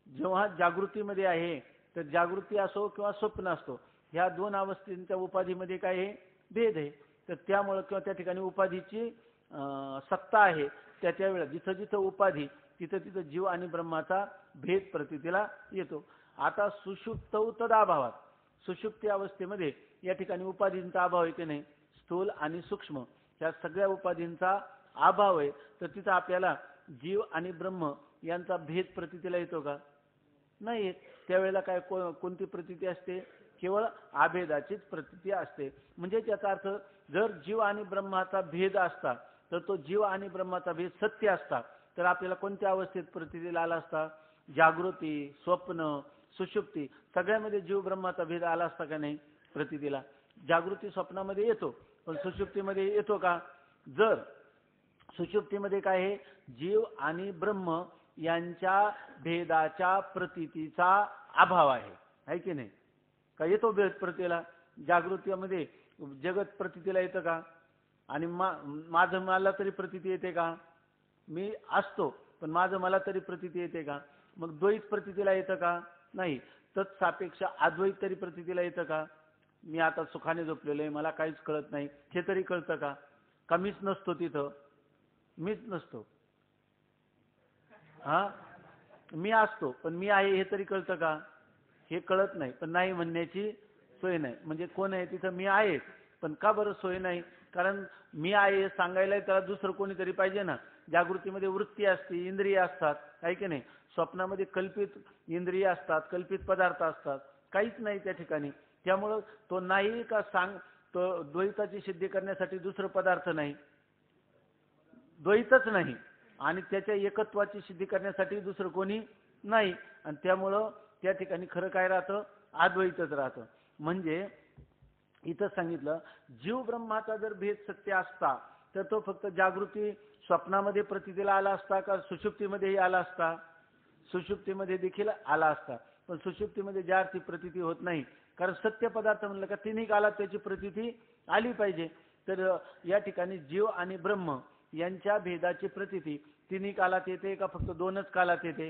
[SPEAKER 1] जेव्हा जागृतीमध्ये आहे तर जागृती असो किंवा स्वप्न असतो, ह्या दोन अवस्थेच्या उपाधीमध्ये काय आहे? भेद आहे. तर त्यामुळे किंवा त्या ठिकाणी उपाधीची सत्ता आहे, त्या वेळेला जिथं जिथं उपाधी तिथं तिथं जीव आणि ब्रह्माचा भेद प्रतीतीला येतो. आता सुषुप्त तदाभावात, सुषुप्ती अवस्थेमध्ये या ठिकाणी उपाधींचा अभाव आहे की नाही? स्थूल आणि सूक्ष्म ह्या सगळ्या उपाधींचा अभाव आहे. तर तिथं आपल्याला जीव आणि ब्रह्म यांचा भेद प्रतीतीला येतो का? नाही येत. त्यावेळेला काय कोणती प्रतीती असते? केवळ अभेदाचीच प्रतीती असते. म्हणजे त्याचा अर्थ जर जीव आणि ब्रह्माचा भेद असता तर तो जीव आणि ब्रह्माचा भेद सत्य असता, तर आपल्याला कोणत्या अवस्थेत प्रतीतीला आला असता? जागृती, स्वप्न, सुषुप्ती सगळ्यामध्ये जीव ब्रह्माचा भेद आला असता का नाही प्रतीतीला? जागृती स्वप्नामध्ये येतो, पण सुषुप्तीमध्ये येतो का? जर सुषुप्तीमध्ये काय आहे? जीव आणि ब्रह्म यांच्या भेदाच्या प्रतीतीचा अभाव आहे. आहे की नाही? का येतो भेद प्रतीला? जागृतीमध्ये जगत प्रतीला येतं का? आणि माझं मला तरी प्रतीती येते का? मी असतो पण माझं मला तरी प्रतीती येते का? मग द्वैत प्रतीला येतं का? नाही. तत्सापेक्ष अद्वैत तरी प्रतीला येतं का? मी आता सुखाने झोपलेलो आहे, मला काहीच कळत नाही, हे तरी कळतं का? का मीच नसतो तिथं? मीच नसतो. हा, मी असतो पण मी आहे हे तरी कळतं का? हे कळत नाही. पण नाही म्हणण्याची सोय नाही. म्हणजे कोण आहे तिथं? मी आहे. पण का बरं सोय नाही? कारण मी आहे सांगायला त्याला दुसरं कोणीतरी पाहिजे ना. जागृतीमध्ये वृत्ती असते, इंद्रिय असतात, आहे की नाही? स्वप्नामध्ये कल्पित इंद्रिय असतात, कल्पित पदार्थ असतात, काहीच नाही त्या ठिकाणी. त्यामुळं तो नाही का सांग, तो द्वैताची सिद्धी करण्यासाठी दुसरं पदार्थ नाही, द्वैतच नाही, आणि त्याच्या एकत्वाची सिद्धी करण्यासाठी दुसरं कोणी नाही. आणि त्यामुळं त्या ठिकाणी खरं काय राहतं? अद्वैतच राहतं. म्हणजे इथं सांगितलं, जीव ब्रह्माचा जर भेद सत्य असता तर तो फक्त जागृती स्वप्नामध्ये प्रतीला आला असता का सुषुप्तीमध्येही आला असता? सुषुप्तीमध्ये देखील आला असता. पण सुषुप्तीमध्ये ज्या अर्थी प्रतीती होत नाही, कारण सत्य पदार्थ म्हणलं का तिन्ही कालात त्याची प्रतीती आली पाहिजे. तर या ठिकाणी जीव आणि ब्रह्म यांच्या भेदाची प्रतीती तिन्ही कालात येते का फक्त दोनच कालात येते?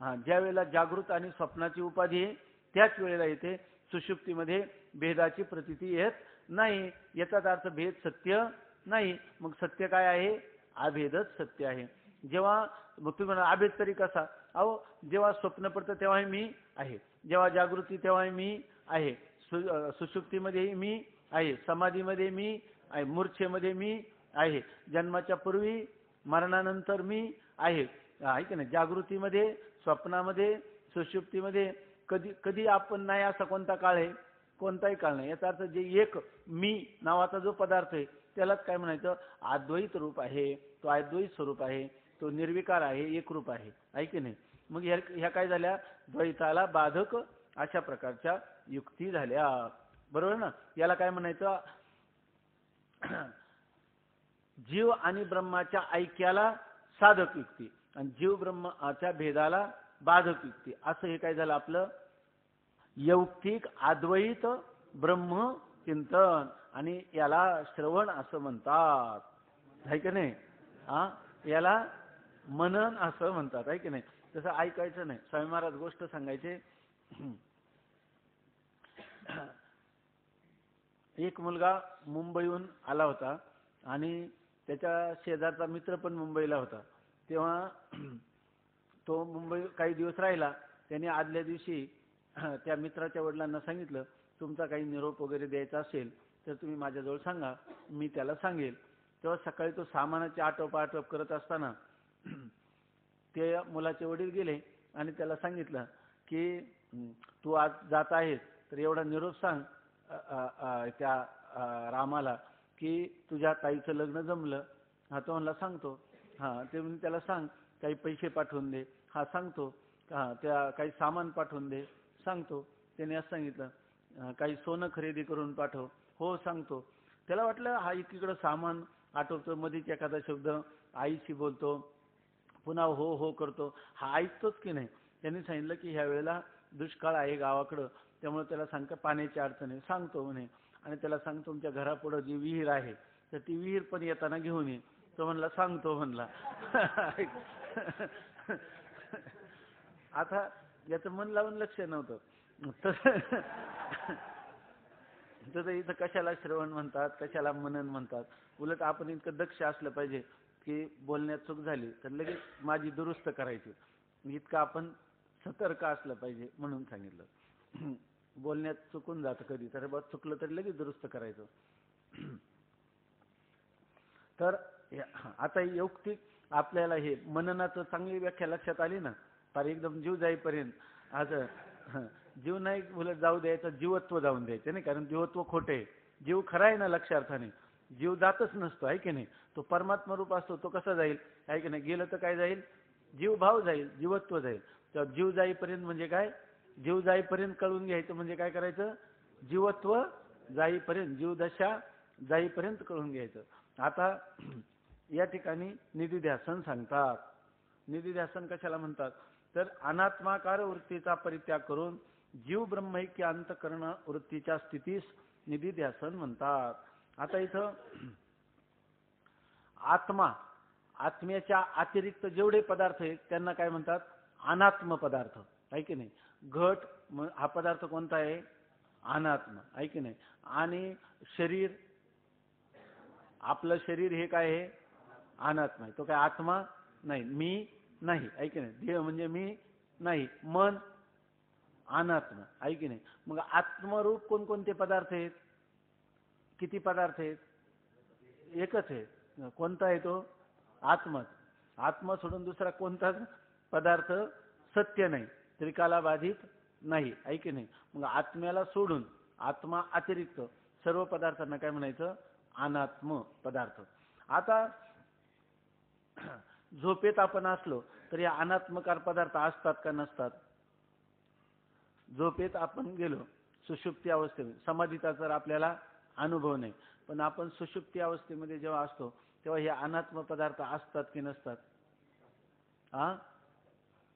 [SPEAKER 1] हा, ज्या वेळेला जागृत आणि स्वप्नाची उपाधी आहे त्याच वेळेला येते. सुषुप्तीमध्ये भेदाची प्रतीती येत नाही. याचाच अर्थ भेद सत्य नाही. मग सत्य काय आहे? अभेदच सत्य आहे. जेव्हा तुम्ही म्हणा अभेद तरी कसा? अहो, जेव्हा स्वप्न पडतं तेव्हाही मी आहे, जेव्हा जागृती तेव्हाही मी आहे, सुषुप्तीमध्येही मी आहे, समाधीमध्ये मी आहे, मूर्छेमध्ये मी आहे, जन्माच्या पूर्वी मरणानंतर मी आहे. ऐक ना, जागृतीमध्ये, स्वप्नामध्ये, सुषुप्तीमध्ये कधी कधी आपण नाही असा कोणता काळ आहे? कोणताही काळ नाही. याचा अर्थ जे एक मी नावाचा जो पदार्थ आहे त्यालाच काय म्हणायचं? अद्वैत रूप आहे, तो अद्वैत स्वरूप आहे, तो निर्विकार आहे, एक रूप आहे, आहे की नाही? मग ह्या काय झाल्या? द्वैताला बाधक अशा प्रकारच्या युक्ती झाल्या, बरोबर ना? याला काय म्हणायचं? जीव आणि ब्रह्माच्या ऐक्याला साधक युक्ती आणि जीव ब्रह्माच्या भेदाला बाधक युक्ती, असं हे काय झालं आपलं? यौक्तिक अद्वैत ब्रह्म चिंतन. आणि याला श्रवण असं म्हणतात, आहे की नाही? हा, याला मनन असं म्हणतात, आहे की नाही? तसं ऐकायचं नाही. स्वामी महाराज गोष्ट सांगायचे. एक मुलगा मुंबईहून आला होता आणि त्याच्या शेजारचा मित्र पण मुंबईला होता. तेव्हा तो मुंबई काही दिवस राहिला. त्याने आदल्या दिवशी त्या मित्राच्या वडिलांना सांगितलं, तुमचा काही निरोप वगैरे द्यायचा असेल तर तुम्ही माझ्याजवळ सांगा, मी त्याला सांगेल. तेव्हा सकाळी तो सामानाची आटोप करत असताना ते मुलाचे वडील गेले आणि त्याला सांगितलं की तू आज जात आहेस तर एवढा निरोप सांग त्या रामाला की तुझ्या ताईचं लग्न जमलं. हा, तो म्हणला सांगतो. हा, ते म्हणून त्याला सांग काही पैसे पाठवून दे. हा, सांगतो. हा, त्या काही सामान पाठवून दे. सांगतो. त्याने असं सांगितलं, काही सोनं खरेदी करून पाठव. हो, सांगतो. त्याला वाटलं हा एकीकडं सामान आठवतो, मध्येच एखादा शब्द आईशी बोलतो, पुन्हा हो हो करतो, हा ऐकतोच की नाही. त्यांनी सांगितलं की ह्या वेळेला दुष्काळ आहे गावाकडं, त्यामुळे त्याला सांगतं पाण्याची अडचण आहे. सांगतो म्हणे. आणि त्याला सांगतो तुमच्या घरापुढं जी विहीर आहे तर ती विहीर पण येताना घेऊन ये. तो म्हणला सांगतो म्हणला. आता याचं मन लावून लक्ष नव्हतं. तर इथं कशाला श्रवण म्हणतात, कशाला मनन म्हणतात? उलट आपण इतकं दक्ष असलं पाहिजे की बोलण्यात चूक झाली तर लगेच माझी दुरुस्त करायची, इतकं आपण सतर्क असलं पाहिजे म्हणून सांगितलं. बोलण्यात चुकून जातं कधी तर बस, चुकलं तरी लगेच दुरुस्त करायचं. तर आता यौक्तिक आपल्याला हे मननाचं चांगली व्याख्या लक्षात आली ना? फार एकदम जीव जाईपर्यंत आज जीव नाही उलट जाऊ द्यायचा, जीवत्व जाऊन द्यायचं नाही. कारण जीवत्व खोटे आहे. जीव खरा आहे ना लक्षार्थाने, जीव जातच नसतो, आहे की नाही? तो परमात्मा रूप असतो. तो कसा जाईल, आहे की नाही? गेलं तर काय जाईल? जीव भाव जाईल, जीवत्व जाईल. तर जीव जाईपर्यंत म्हणजे काय? जीव जाईपर्यंत कळून घ्यायचं म्हणजे काय करायचं? जीवत्व जाईपर्यंत, जीवदशा जाईपर्यंत कळून घ्यायचं. आता या ठिकाणी निधिध्यासन सांगतात. निधिध्यासन कशाला म्हणतात? तर अनात्माकार वृत्तीचा परित्याग करून जीव ब्रह्मैक्य अंतकरण वृत्तीच्या स्थितीस निधिध्यासन म्हणतात. आता इथं आत्मा, आत्म्याच्या अतिरिक्त जेवढे पदार्थ आहेत त्यांना काय म्हणतात? अनात्म पदार्थ, आहे की नाही. घट हा पदार्थ कोणता आहे? अनात्म, आहे की नाही. आणि शरीर, आपलं शरीर हे काय आहे? अनात्म आहे. तो काय आत्मा नाही, मी नाही, आहे की नाही. देह म्हणजे मी नाही, मन अनात्म, आहे की नाही. मग आत्मरूप कोणकोणते पदार्थ आहेत? किती पदार्थ आहेत? एकच आहे. कोणता आहे तो? आत्मा. आत्मा सोडून दुसरा कोणताच पदार्थ सत्य नाही, त्रिकाला बाधित नाही, आहे की नाही. मग आत्म्याला सोडून, आत्मा अतिरिक्त सर्व पदार्थांना काय म्हणायचं? अनात्म पदार्थ. आता झोपेत आपण असलो तर या अनात्मकार पदार्थ असतात का नसतात? झोपेत आपण गेलो सुषुप्ती अवस्थेमध्ये, समाधीचा तर आपल्याला अनुभव नाही, पण आपण सुषुप्ती अवस्थेमध्ये जेव्हा असतो तेव्हा हे अनात्म पदार्थ असतात की नसतात?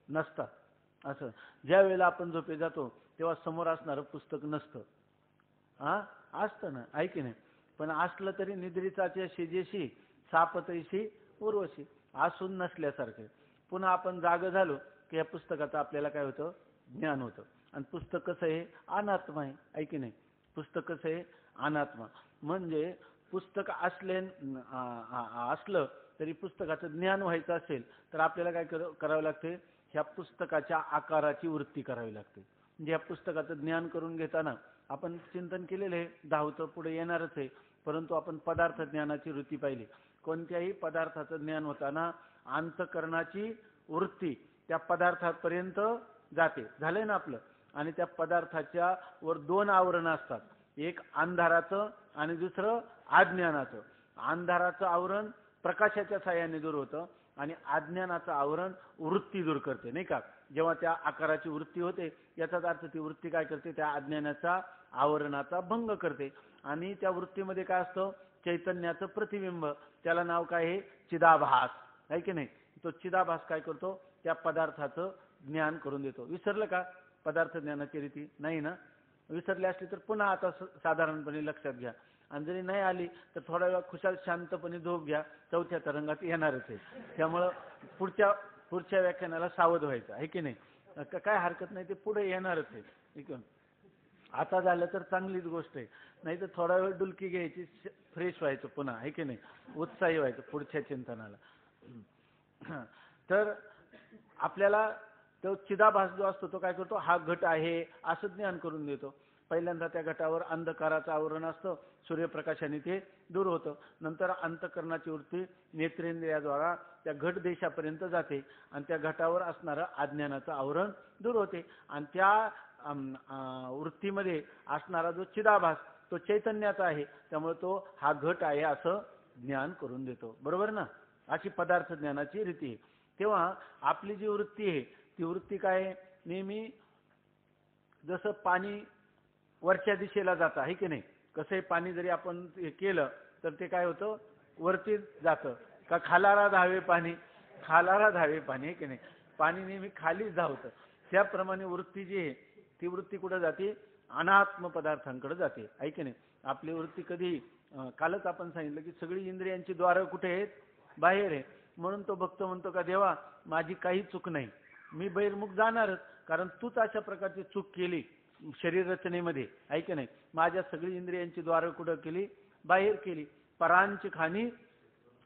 [SPEAKER 1] नसतात. असं ज्या वेळेला आपण झोपे जातो तेव्हा समोर असणारं पुस्तक नसतं, असतं ना, आहे की नाही. पण असलं तरी निद्रिताच्या शेजेशी सापतैशी उर्वशी, असून नसल्यासारखे. पुन्हा आपण जाग झालो की या पुस्तकाचं आपल्याला काय होतं? ज्ञान होतं. आणि पुस्तक कसं आहे? अनात्मा आहे की नाही. पुस्तक कसं आहे? अनात्मा. म्हणजे पुस्तक असलं तरी पुस्तकाचं ज्ञान व्हायचं असेल तर आपल्याला काय करावं लागते? ह्या पुस्तकाच्या आकाराची वृत्ती करावी लागते. म्हणजे या पुस्तकाचं ज्ञान करून घेताना आपण चिंतन केलेलं आहे, धावतं पुढे येणारच आहे, परंतु आपण पदार्थ ज्ञानाची वृत्ती पाहिली. कोणत्याही पदार्थाचं ज्ञान होताना अंतकरणाची वृत्ती त्या पदार्थापर्यंत जाते. झालंय ना आपलं. आणि त्या पदार्थाच्या वर दोन आवरण असतात, एक अंधाराचं आणि दुसरं अज्ञानाचं. अंधाराचं आवरण प्रकाशाच्या साह्याने दूर होतं आणि अज्ञानाचं आवरण वृत्ती दूर करते, नाही का. जेव्हा त्या आकाराची वृत्ती होते याचाच अर्थ ती वृत्ती काय करते? त्या अज्ञानाचा आवरणाचा भंग करते. आणि त्या वृत्तीमध्ये काय असतं? चैतन्याचं प्रतिबिंब. त्याला नाव काय आहे? चिदाभास, आहे की नाही. तो चिदाभास काय करतो? त्या पदार्थाचं ज्ञान करून देतो. विसरलं का पदार्थ ज्ञानाची रीती? नाही ना. विसरले असली तर पुन्हा आता साधारणपणे लक्षात घ्या. आणि जरी नाही आली तर थोडा वेळ खुशाल शांतपणे झोप घ्या, चौथ्या तरंगात येणारच आहे. त्यामुळं पुढच्या व्याख्यानाला सावध व्हायचं, आहे की नाही. काय हरकत नाही, ते पुढे येणारच आहे. ठीक आहे. आता झालं तर चांगलीच गोष्ट आहे, नाही तर थोडा वेळ डुलकी घ्यायची, फ्रेश व्हायचं पुन्हा, आहे की नाही. उत्साही व्हायचं पुढच्या चिंतनाला. तर आपल्याला तो चिदाभास जो असतो तो काय करतो? हा घट आहे असं ज्ञान करून देतो. पहिल्यांदा त्या घटावर अंधकाराचं आवरण असतं, सूर्यप्रकाशाने ते दूर होतं. नंतर अंतकरणाची वृत्ती नेत्रेंद्रियाद्वारा त्या घट देशापर्यंत जाते आणि त्या घटावर असणारं अज्ञानाचं आवरण दूर होते. आणि त्या वृत्तीमध्ये असणारा जो चिदाभास तो चैतन्याचा आहे, त्यामुळे तो हा घट आहे असं ज्ञान करून देतो. बरोबर ना. अशी पदार्थ ज्ञानाची रीती आहे. तेव्हा आपली जी वृत्ती आहे ती वृत्ती काय? नेहमी जसं पाणी वरच्या दिशेला जातं, आहे की नाही. कसंही पाणी जरी आपण हे केलं तर ते काय होतं? वरती जातं. का खालारा धावे पाणी? खालारा धावे पाणी, आहे की नाही. पाणी नेहमी खालीच धावतं. त्याप्रमाणे वृत्ती जी आहे ती वृत्ती कुठं जाते? अनात्म पदार्थांकडे जाते, आहे की नाही. आपली वृत्ती कधी, कालच आपण सांगितलं की सगळी इंद्रियांची द्वारं कुठे आहेत? बाहेर आहे. म्हणून तो भक्त म्हणतो का देवा माझी काही चूक नाही, मी बहिर्मुख जाणारच, कारण तूच अशा प्रकारची चूक केली शरीर रचनेमध्ये, आहे की नाही. माझ्या सगळी इंद्रियांची द्वारं कुठं केली? बाहेर केली. परांची खाणी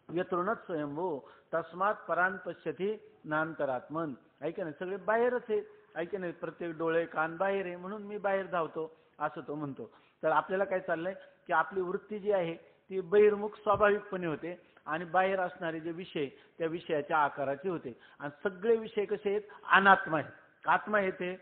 [SPEAKER 1] व्यतृणच स्वयंभू तस्मात परान पश्यती नांतरात्मन, आहे की नाही. सगळे बाहेरच आहे की नाही. प्रत्येक डोळे कान बाहेर आहे, म्हणून मी बाहेर धावतो असं तो म्हणतो. तर आपल्याला काय चाललंय की आपली वृत्ती जी आहे ती बहिर्मुख स्वाभाविकपणे होते आणि बाहेर असणारे जे विषय त्या विषयाच्या आकाराचे होते. आणि सगळे विषय कसे आहेत? अनात्मा आहेत. आत्मा येते,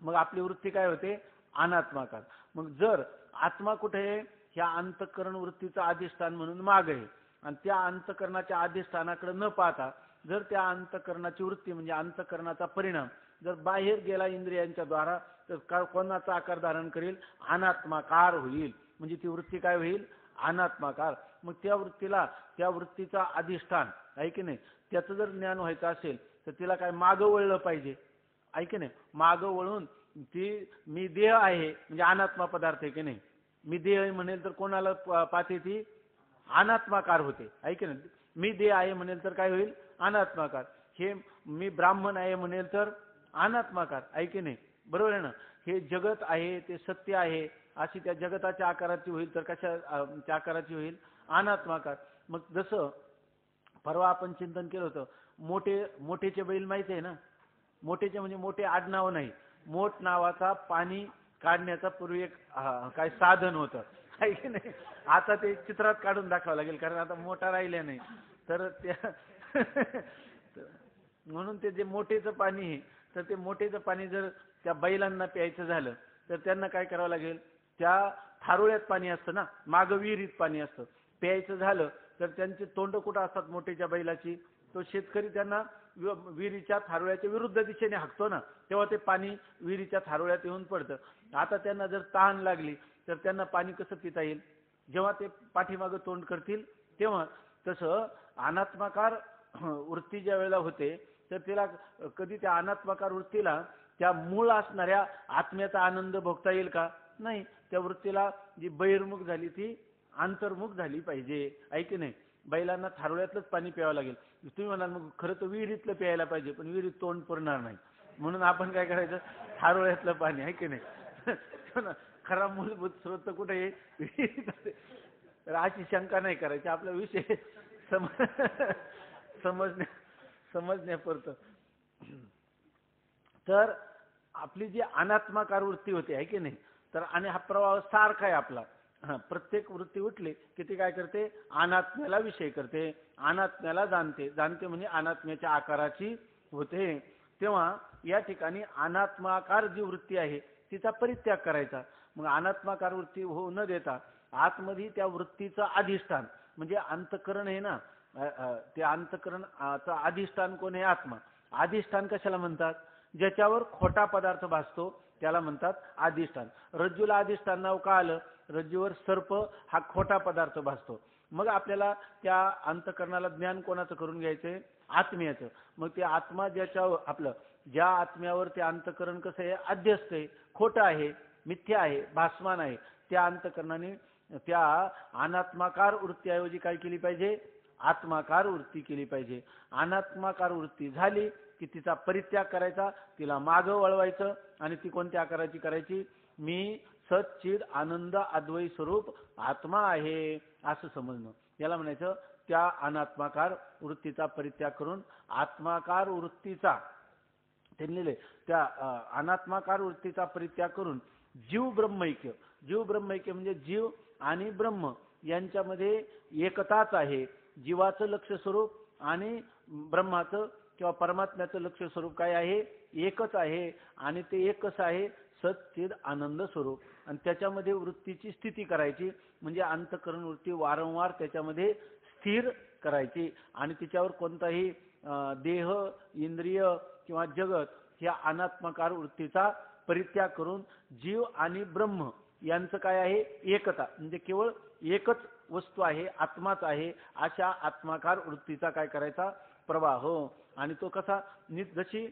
[SPEAKER 1] मग आपली वृत्ती काय होते? अनात्माकार. मग जर आत्मा कुठे आहे? ह्या अंतःकरण वृत्तीचं अधिष्ठान म्हणून माग आहे. आणि त्या अंतःकरणाच्या अधिष्ठानाकडे न पाहता जर त्या अंतःकरणाची वृत्ती म्हणजे अंतःकरणाचा परिणाम जर बाहेर गेला इंद्रियांच्या द्वारा तर कोणाचा आकार धारण करेल? अनात्माकार होईल. म्हणजे ती वृत्ती काय होईल? अनात्माकार. मग त्या वृत्तीला त्या वृत्तीचा अधिष्ठान, आहे की नाही, त्याचं जर ज्ञान व्हायचं असेल तर तिला काय मागं वळलं पाहिजे, आहे की नाही. मागं वळून ती मी देह आहे म्हणजे अनात्मा पदार्थ आहे की नाही. मी देह आहे म्हणेल तर कोणाला पाहते ती अनात्माकार होते आहे की नाही. मी देह आहे म्हणेल तर काय होईल अनात्माकार. हे मी ब्राह्मण आहे म्हणेल तर अनात्माकार आहे की नाही. बरोबर आहे ना. हे जगत आहे ते सत्य आहे अशी त्या जगताच्या आकाराची होईल तर कशाच्या आकाराची होईल अनात्माकार. मग जसं परवा आपण चिंतन केलं होतं मोठेचे बैल माहिती आहे ना. मोठेचे म्हणजे मोठे आडनाव नाही. मोठ नावाचा पाणी काढण्याचा पूर्वी एक काय साधन होतं आहे की नाही. आता ते चित्रात काढून दाखवावं लागेल कारण आता मोठा राहिल्या नाही तर त्या म्हणून ते जे मोठेचं पाणी आहे तर ते मोठेचं पाणी जर त्या बैलांना प्यायचं झालं तर त्यांना काय करावं लागेल. त्या थारोळ्यात पाणी असतं ना मागं विहिरीत पाणी असतं. प्यायचं झालं तर त्यांची तोंड कुठं असतात मोठेच्या बैलाची. तो शेतकरी त्यांना विहिरीच्या थारोळ्याच्या विरुद्ध दिशेने हाकतो ना तेव्हा ते पाणी विहिरीच्या थारोळ्यात येऊन पडतं. आता त्यांना जर तहान लागली तर त्यांना पाणी कसं पिता येईल जेव्हा ते पाठीमागं तोंड करतील तेव्हा. तसं अनात्माकार वृत्ती ज्या वेळेला होते तर तिला कधी त्या अनात्माकार वृत्तीला त्या मूळ असणाऱ्या आत्म्याचा आनंद भोगता येईल का नाही. त्या वृत्तीला जी बहिर्मुख झाली ती अंतर्मुख झाली पाहिजे आहे की नाही. बैलांना थारोळ्यातलंच पाणी प्यावं लागेल. तुम्ही म्हणाल मग खरं तर विहिरीतलं प्यायला पाहिजे पण विहिरीत तोंड पुरणार नाही म्हणून आपण काय करायचं थारोळ्यातलं पाणी आहे की नाही. खरा मूलभूत स्रोत कुठे आहे विहिरीत. तर अशी शंका नाही करायची. आपला विषय समजण्यापुरतं. तर आपली जी अनात्माकार वृत्ती होते आहे की नाही तर आणि हा प्रवाह सारखा आहे आपला. प्रत्येक वृत्ती उठली की ती काय करते अनात्म्याला विषय करते अनात्म्याला जाणते म्हणजे अनात्म्याच्या आकाराची होते. तेव्हा या ठिकाणी अनात्माकार जी वृत्ती आहे तिचा परित्याग करायचा. मग अनात्माकार वृत्ती होऊ न देता आतमध्ये त्या वृत्तीचं अधिष्ठान म्हणजे अंतःकरण आहे ना. ते अंतःकरणचा अधिष्ठान कोण आहे आत्मा. अधिष्ठान कशाला म्हणतात ज्याच्यावर खोटा पदार्थ भासतो त्याला म्हणतात अधिष्ठान. रज्जूला अधिष्ठान नाव का आलं रज्जूवर सर्प हा खोटा पदार्थ भासतो. मग आपल्याला त्या अंतःकरणाला ज्ञान कोणाचं करून घ्यायचंय आत्म्याचं. मग ते आत्मा ज्याच्यावर आपलं ज्या आत्म्यावर ते अंतःकरण कसं आहे अध्यस्त आहे खोटं आहे मिथ्या आहे भासमान आहे त्या अंतःकरणाने त्या अनात्माकार वृत्तीऐवजी काय केली पाहिजे आत्माकार वृत्ती केली पाहिजे. अनात्माकार वृत्ती झाली की तिचा परित्याग करायचा तिला मागं वळवायचं आणि ती कोणत्या आकाराची करायची मी सच्चिद आनंद अद्वैत स्वरूप आत्मा आहे असं समजणं. याला म्हणायचं त्या अनात्माकार वृत्तीचा परित्याग करून आत्माकार वृत्तीचा त्यांनी लिहिले त्या अनात्माकार वृत्तीचा परित्याग करून जीव ब्रह्मैक्य. जीव ब्रह्मैक्य म्हणजे जीव आणि ब्रह्म यांच्यामध्ये एकताच आहे. जीवाचं लक्ष स्वरूप आणि ब्रह्माचं किंवा परमात्म्याचं लक्ष स्वरूप काय आहे एकच आहे आणि ते एकच आहे सच्चिद आनंद स्वरूप. आणि त्याच्यामध्ये वृत्तीची स्थिती करायची म्हणजे अंतःकरण वृत्ती वारंवार त्याच्यामध्ये स्थिर करायची आणि तिच्यावर कोणताही देह इंद्रिय किंवा जगत ह्या अनात्मकार वृत्तीचा परित्याग करून जीव आणि ब्रह्म यांचं काय आहे एकता म्हणजे केवळ एकच वस्तू आहे आत्माच आहे अशा आत्माकार वृत्तीचा काय करायचा प्रवाह. आणि तो कसा जशी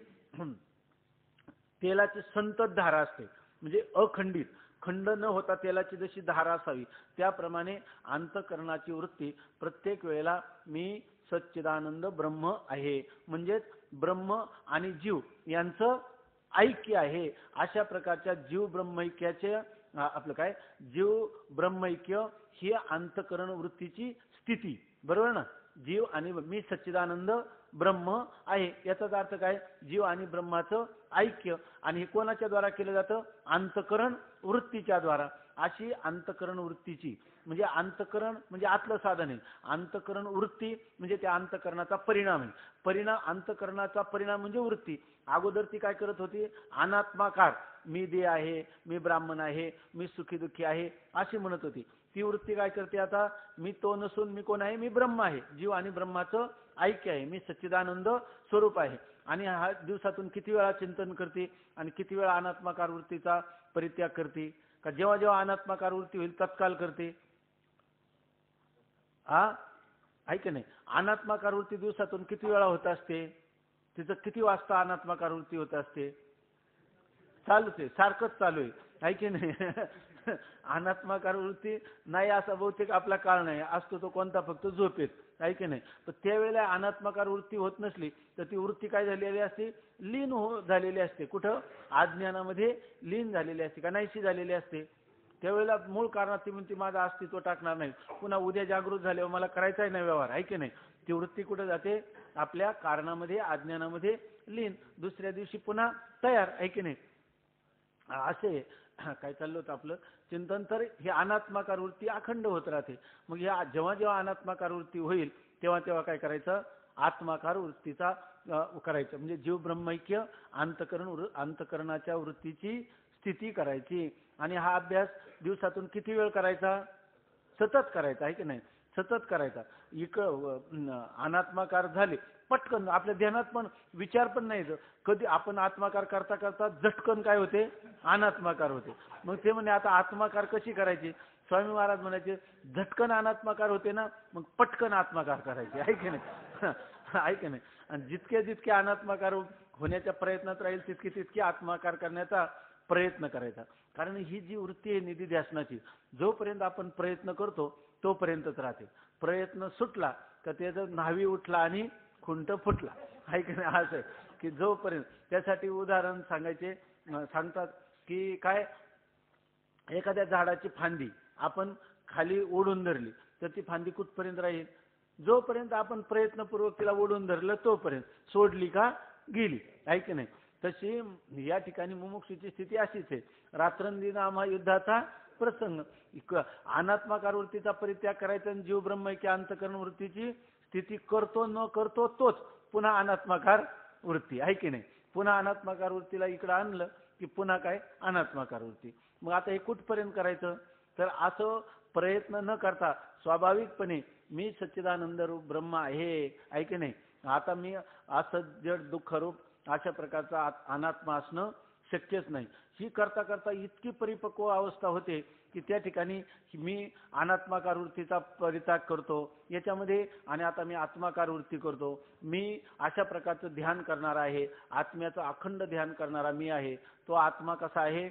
[SPEAKER 1] तेलाची संतत धारा असते म्हणजे अखंडित खंड न होता तेलाची जशी धारा असावी त्याप्रमाणे अंतःकरणाची वृत्ती प्रत्येक वेळेला मी सच्चिदानंद ब्रह्म आहे म्हणजेच ब्रह्म आणि जीव यांचं ऐक्य आहे. अशा प्रकारच्या जीव ब्रह्मैक्याचे आपलं काय जीव ब्रह्मैक्य ही अंतःकरण वृत्तीची स्थिती बरोबर ना. जीव आणि मी सच्चिदानंद ब्रह्म आहे याचाच अर्थ काय जीव आणि ब्रह्माचं ऐक्य आणि हे कोणाच्या द्वारा केलं जातं अंतःकरण वृत्तीच्या द्वारा. अशी अंतःकरण वृत्तीची म्हणजे अंतःकरण म्हणजे आतलं साधन आहे. अंतःकरण वृत्ती म्हणजे त्या अंतःकरणाचा परिणाम आहे. अंतःकरणाचा परिणाम म्हणजे वृत्ती. अगोदर ती काय करत होती अनात्माकार मी देह आहे मी ब्राह्मण आहे मी सुखी दुःखी आहे अशी म्हणत होती. ती वृत्ती काय करते आता मी तो नसून मी कोण आहे मी ब्रह्म आहे जीव आणि ब्रह्माचं ऐक्य आहे मी सच्चिदानंद स्वरूप आहे. आणि हा दिवसातून किती वेळा चिंतन करते आणि किती वेळा अनात्माकार वृत्तीचा परित्याग करते का जेव्हा जेव्हा अनात्माकार वृत्ती होईल तत्काल करते हा ऐक नाही. अनात्माकार वृत्ती दिवसातून किती वेळा होत असते तिचं किती वाजता अनात्माकार वृत्ती होत असते चालूच आहे, सारखंच चालू आहे की नाही. अनात्माकार वृत्ती नाही असा बहुतेक आपला काळ नाही असतो, तो कोणता फक्त झोपेत आहे की नाही. पण त्यावेळेला अनात्माकार वृत्ती होत नसली तर ती वृत्ती काय झालेली असते, लीन झालेली असते. कुठं? अज्ञानामध्ये लीन झालेली असते का नाहीशी झालेली असते. त्यावेळेला मूळ कारणात ती म्हणते माझं अस्तित्व टाकणार नाही, पुन्हा उद्या जागृत झाल्यावर मला करायचा नाही व्यवहार आहे की नाही. ती वृत्ती कुठं जाते, आपल्या कारणामध्ये अज्ञानामध्ये लीन, दुसऱ्या दिवशी पुन्हा तयार आहे की नाही. असे काय चाललं होतं आपलं चिंतन. तर ही अनात्माकार वृत्ती अखंड होत राहते. मग या जेव्हा जेव्हा अनात्माकार वृत्ती होईल तेव्हा तेव्हा काय करायचं, आत्माकार वृत्तीचा करायचं. म्हणजे जीव ब्रह्मैक्य अंतकरणाच्या वृत्तीची स्थिती करायची. आणि हा अभ्यास दिवसातून किती वेळ करायचा, सतत करायचा आहे की नाही, सतत करायचा. अनात्माकार झाले पटकन आपल्या ध्यानात पण विचार पण नाही येत. कधी आपण आत्माकार करता करता झटकन काय होते, अनात्माकार होते. मग ते म्हणे आता आत्माकार कशी करायची. स्वामी महाराज म्हणायचे झटकन अनात्माकार होते ना, मग पटकन आत्माकार करायचे आहे की नाही. आहे की नाही. आणि जितके जितके अनात्माकार होण्याच्या प्रयत्नात राहील तितके तितके आत्माकार करण्याचा प्रयत्न करायचा. कारण ही जी वृत्ती आहे निधी ध्यासनाची, जोपर्यंत आपण प्रयत्न करतो तोपर्यंतच राहते. प्रयत्न सुटला तर त्याचं न्हावी उठला आणि खुंट फुटला आहे की नाही. असं की जोपर्यंत, त्यासाठी उदाहरण सांगतात की काय, एखाद्या झाडाची फांदी आपण खाली ओढून धरली तर ती फांदी कुठपर्यंत राहील, जोपर्यंत आपण प्रयत्नपूर्वक तिला ओढून धरलं तोपर्यंत. सोडली का गेली आहे की नाही. तशी या ठिकाणी मुमुक्षूची स्थिती अशीच आहे. रात्रंदिन आम्हा युद्धाचा प्रसंग. अनात्माकार वृत्तीचा परित्याग करायचा आणि जीव ब्रह्मैक्य अंतकरण वृत्तीची स्थिती करतो न करतो तोच पुन्हा अनात्माकार वृत्ती आहे की नाही. पुन्हा अनात्माकार वृत्तीला इकडं आणलं की पुन्हा काय, अनात्माकार वृत्ती. मग आता हे कुठपर्यंत करायचं, तर असं प्रयत्न न करता स्वाभाविकपणे मी सच्चिदानंद रूप ब्रह्म आहे की नाही. आता मी असं जड दुःख रूप अशा प्रकारचा अनात्मा असणं शक्यच नाही. ही करता करता इतकी परिपक्व अवस्था होते की त्या ठिकाणी मी अनात्माकार वृत्तीचा परित्याग करतो याच्यामध्ये, आणि आता मी आत्माकार वृत्ती करतो. मी अशा प्रकारचं ध्यान करणार आहे, आत्म्याचं अखंड ध्यान करणारा मी आहे. तो आत्मा कसा आहे,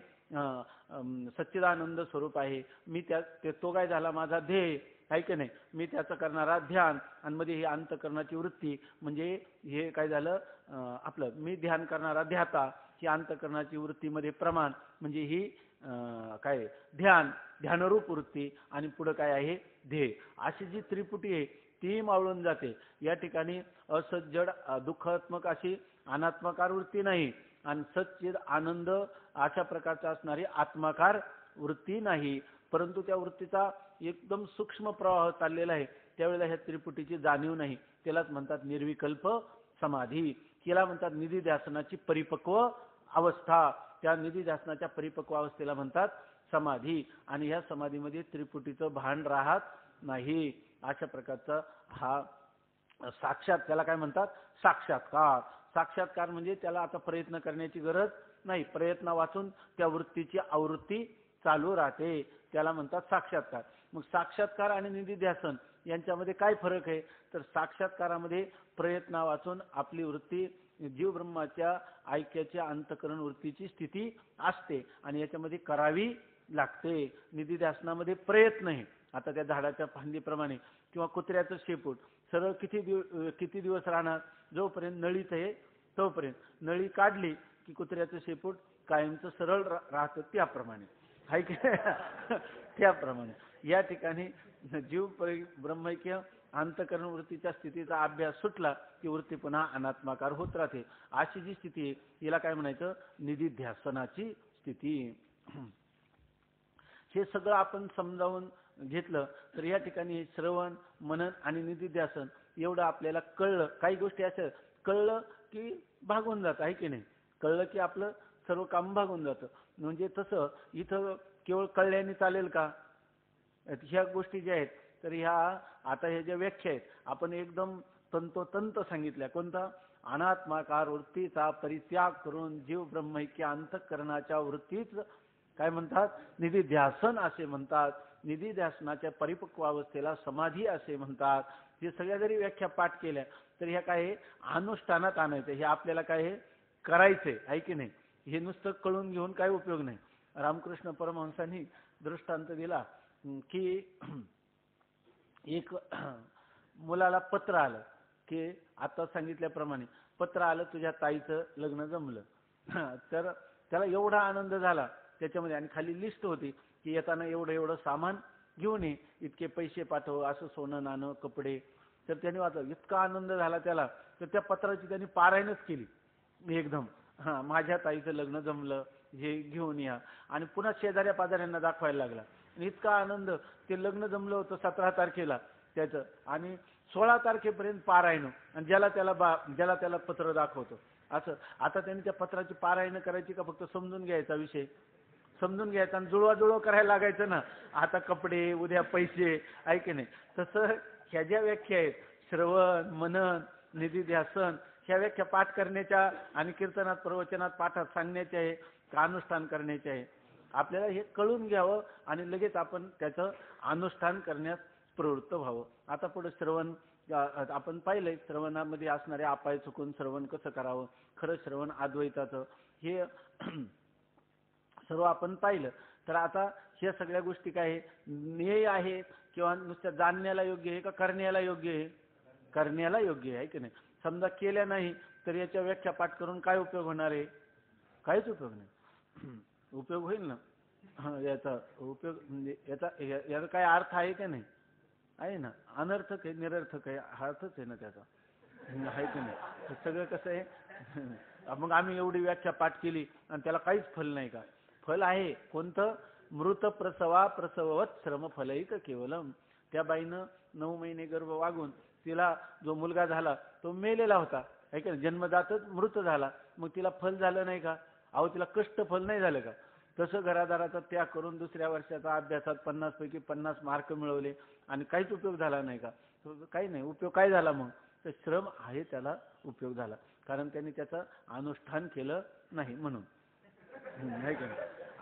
[SPEAKER 1] सच्चिदानंद स्वरूप आहे. मी तो काय झाला माझा ध्येय आहे की नाही. मी त्याचं करणारा ध्यान, आणि मध्ये ही अंतकरणाची वृत्ती म्हणजे हे काय झालं आपलं, मी ध्यान करणारा ध्याता, ही अंतकरणाची वृत्तीमध्ये प्रमाण म्हणजे ही काय ध्यानरूप वृत्ती, आणि पुढं काय आहे ध्येय. अशी जी त्रिपुटी आहे ती मावळून जाते. या ठिकाणी असज्जड दुःखात्मक अशी अनात्माकार वृत्ती नाही, आणि सच्चिद आनंद अशा प्रकारचा असणारी आत्माकार वृत्ती नाही. परंतु त्या वृत्तीचा एकदम सूक्ष्म प्रवाह चाललेला आहे. त्यावेळेला ह्या त्रिपुटीची जाणीव नाही. त्यालाच म्हणतात निर्विकल्प समाधी. तिला म्हणतात निधी ध्यासनाची परिपक्व अवस्था. त्या निधी ध्यासनाच्या परिपक्व अवस्थेला म्हणतात समाधी. आणि ह्या समाधीमध्ये त्रिपुटीचं भान राहत नाही. अशा प्रकारचा हा साक्षात, त्याला काय म्हणतात साक्षात्कार. साक्षात्कार म्हणजे त्याला आता प्रयत्न करण्याची गरज नाही, प्रयत्न वाचून त्या वृत्तीची आवृत्ती चालू राहते, त्याला म्हणतात साक्षात्कार. मग साक्षात्कार आणि निधी ध्यासन यांच्यामध्ये काय फरक आहे, तर साक्षात्कारामध्ये प्रयत्न वाचून आपली वृत्ती जीव ब्रह्माच्या ऐक्याच्या अंतकरण वृत्तीची स्थिती असते आणि याच्यामध्ये करावी लागते. निधी ध्यासनामध्ये प्रयत्न आहे. आता त्या झाडाच्या फांदीप्रमाणे किंवा कुत्र्याचं शेपूट सरळ किती दिवस राहणार, जोपर्यंत नळीत आहे तोपर्यंत. नळी काढली की कुत्र्याचं शेपूट कायमचं सरळ राहतं. त्याप्रमाणे आहे की त्याप्रमाणे या ठिकाणी जीव ब्रह्मैक्य अंतकरण वृत्तीच्या स्थितीचा अभ्यास सुटला की वृत्ती पुन्हा अनात्माकार होत राहते. अशी जी स्थिती आहे हिला काय म्हणायचं, निधिध्यासनाची स्थिती. हे सगळं आपण समजावून घेतलं तर या ठिकाणी श्रवण मनन आणि निधिध्यासन एवढं आपल्याला कळलं. काही गोष्टी असं कळलं की भागून जातं आहे की नाही, कळलं की आपलं सर्व काम भागून जातं. म्हणजे तसं इथं केवळ कळल्याने चालेल का, ह्या गोष्टी ज्या आहेत तर ह्या आता ह्या ज्या व्याख्या आहेत आपण एकदम तंतोतंत सांगितल्या. कोणता, अनात्माकार वृत्तीचा परित्याग करून जीव ब्रह्मैक्य अंतःकरणाच्या वृत्तीच काय म्हणतात, निधिध्यासन असे म्हणतात. निधिध्यासनाच्या परिपक्व अवस्थेला समाधी असे म्हणतात. हे सगळ्या जरी व्याख्या पाठ केल्या तर ह्या काय अनुष्ठानात आणायचं, हे आपल्याला काय करायचंय आहे की नाही. हे नुसतं कळून घेऊन काही उपयोग नाही. रामकृष्ण परमहंसांनी दृष्टांत दिला की एक मुलाला पत्र आलं की आता सांगितल्याप्रमाणे पत्र आलं तुझ्या ताईचं लग्न जमलं. तर त्याला एवढा आनंद झाला त्याच्यामध्ये, आणि खाली लिस्ट होती की येताना एवढं एवढं सामान घेऊन ये, इतके पैसे पाठव, असं सोनं नाणं कपडे. तर त्याने वाचलं, इतका आनंद झाला त्याला, तर त्या पत्राची त्यांनी पारायणच केली एकदम. माझ्या ताईचं लग्न जमलं, हे घेऊन या. आणि पुन्हा शेजाऱ्या पाजाऱ्यांना दाखवायला लागला. इतका आनंद, ते लग्न जमलं होतं 17 तारखेला त्याचं, आणि 16 तारखेपर्यंत पारायण, आणि ज्याला त्याला पत्र दाखवतो असं. आता त्यांनी त्या पत्राची पारायण करायची का फक्त समजून घ्यायचा विषय, समजून घ्यायचा आणि जुळवाजुळव करायला लागायचं ना. आता कपडे, उद्या पैसे, ऐके नाही. तसं ह्या ज्या व्याख्या आहेत, श्रवण, मनन, निधिध्यासन, ह्या व्याख्या पाठ करण्याच्या आणि कीर्तनात, प्रवचनात, पाठात सांगण्याचे आहे का अनुष्ठान करण्याचे आहे. आपल्याला हे कळून घ्यावं आणि लगेच आपण त्याचं अनुष्ठान करण्यास प्रवृत्त व्हावं. आता पुढे श्रवण आपण पाहिलंय, श्रवणामध्ये असणारे अपाय चुकून श्रवण कसं करावं, खरं श्रवण अद्वैताचं, हे सर्व आपण पाहिलं. तर आता ह्या सगळ्या गोष्टी काय आहे, ज्ञेय आहे किंवा नुसत्या जाणण्याला योग्य आहे का करण्याला योग्य आहे? करण्याला योग्य आहे की नाही. समजा केल्या नाही तर याच्या व्याख्या पाठ करून काय उपयोग होणार आहे? काहीच उपयोग नाही. उपयोग होईल ना याचा उपयोग, म्हणजे याचा काय अर्थ आहे का नाही? आहे ना. अनर्थक आहे, निरर्थक आहे, अर्थच आहे ना त्याचा, आहे की नाही. सगळं कसं आहे, मग आम्ही एवढी व्याख्या पाठ केली आणि त्याला काहीच फल नाही का? फल आहे. कोणतं? मृत प्रसवा प्रसववत श्रम फलैक केवलम. त्या बाईनं 9 महिने गर्भ वागून तिला जो मुलगा झाला तो मेलेला होता, आहे का? जन्मदातच मृत झाला. मग तिला फल झालं नाही का? अहो तिला कष्ट फल नाही झालं का? तसं घरादाराचा त्याग करून दुसऱ्या वर्षाचा अभ्यासात 50 पैकी 50 मार्क मिळवले आणि काहीच उपयोग झाला नाही का? काही नाही उपयोग. काय झाला मग? तर श्रम आहे त्याला उपयोग झाला, कारण त्यांनी त्याचं अनुष्ठान केलं नाही म्हणून, नाही का?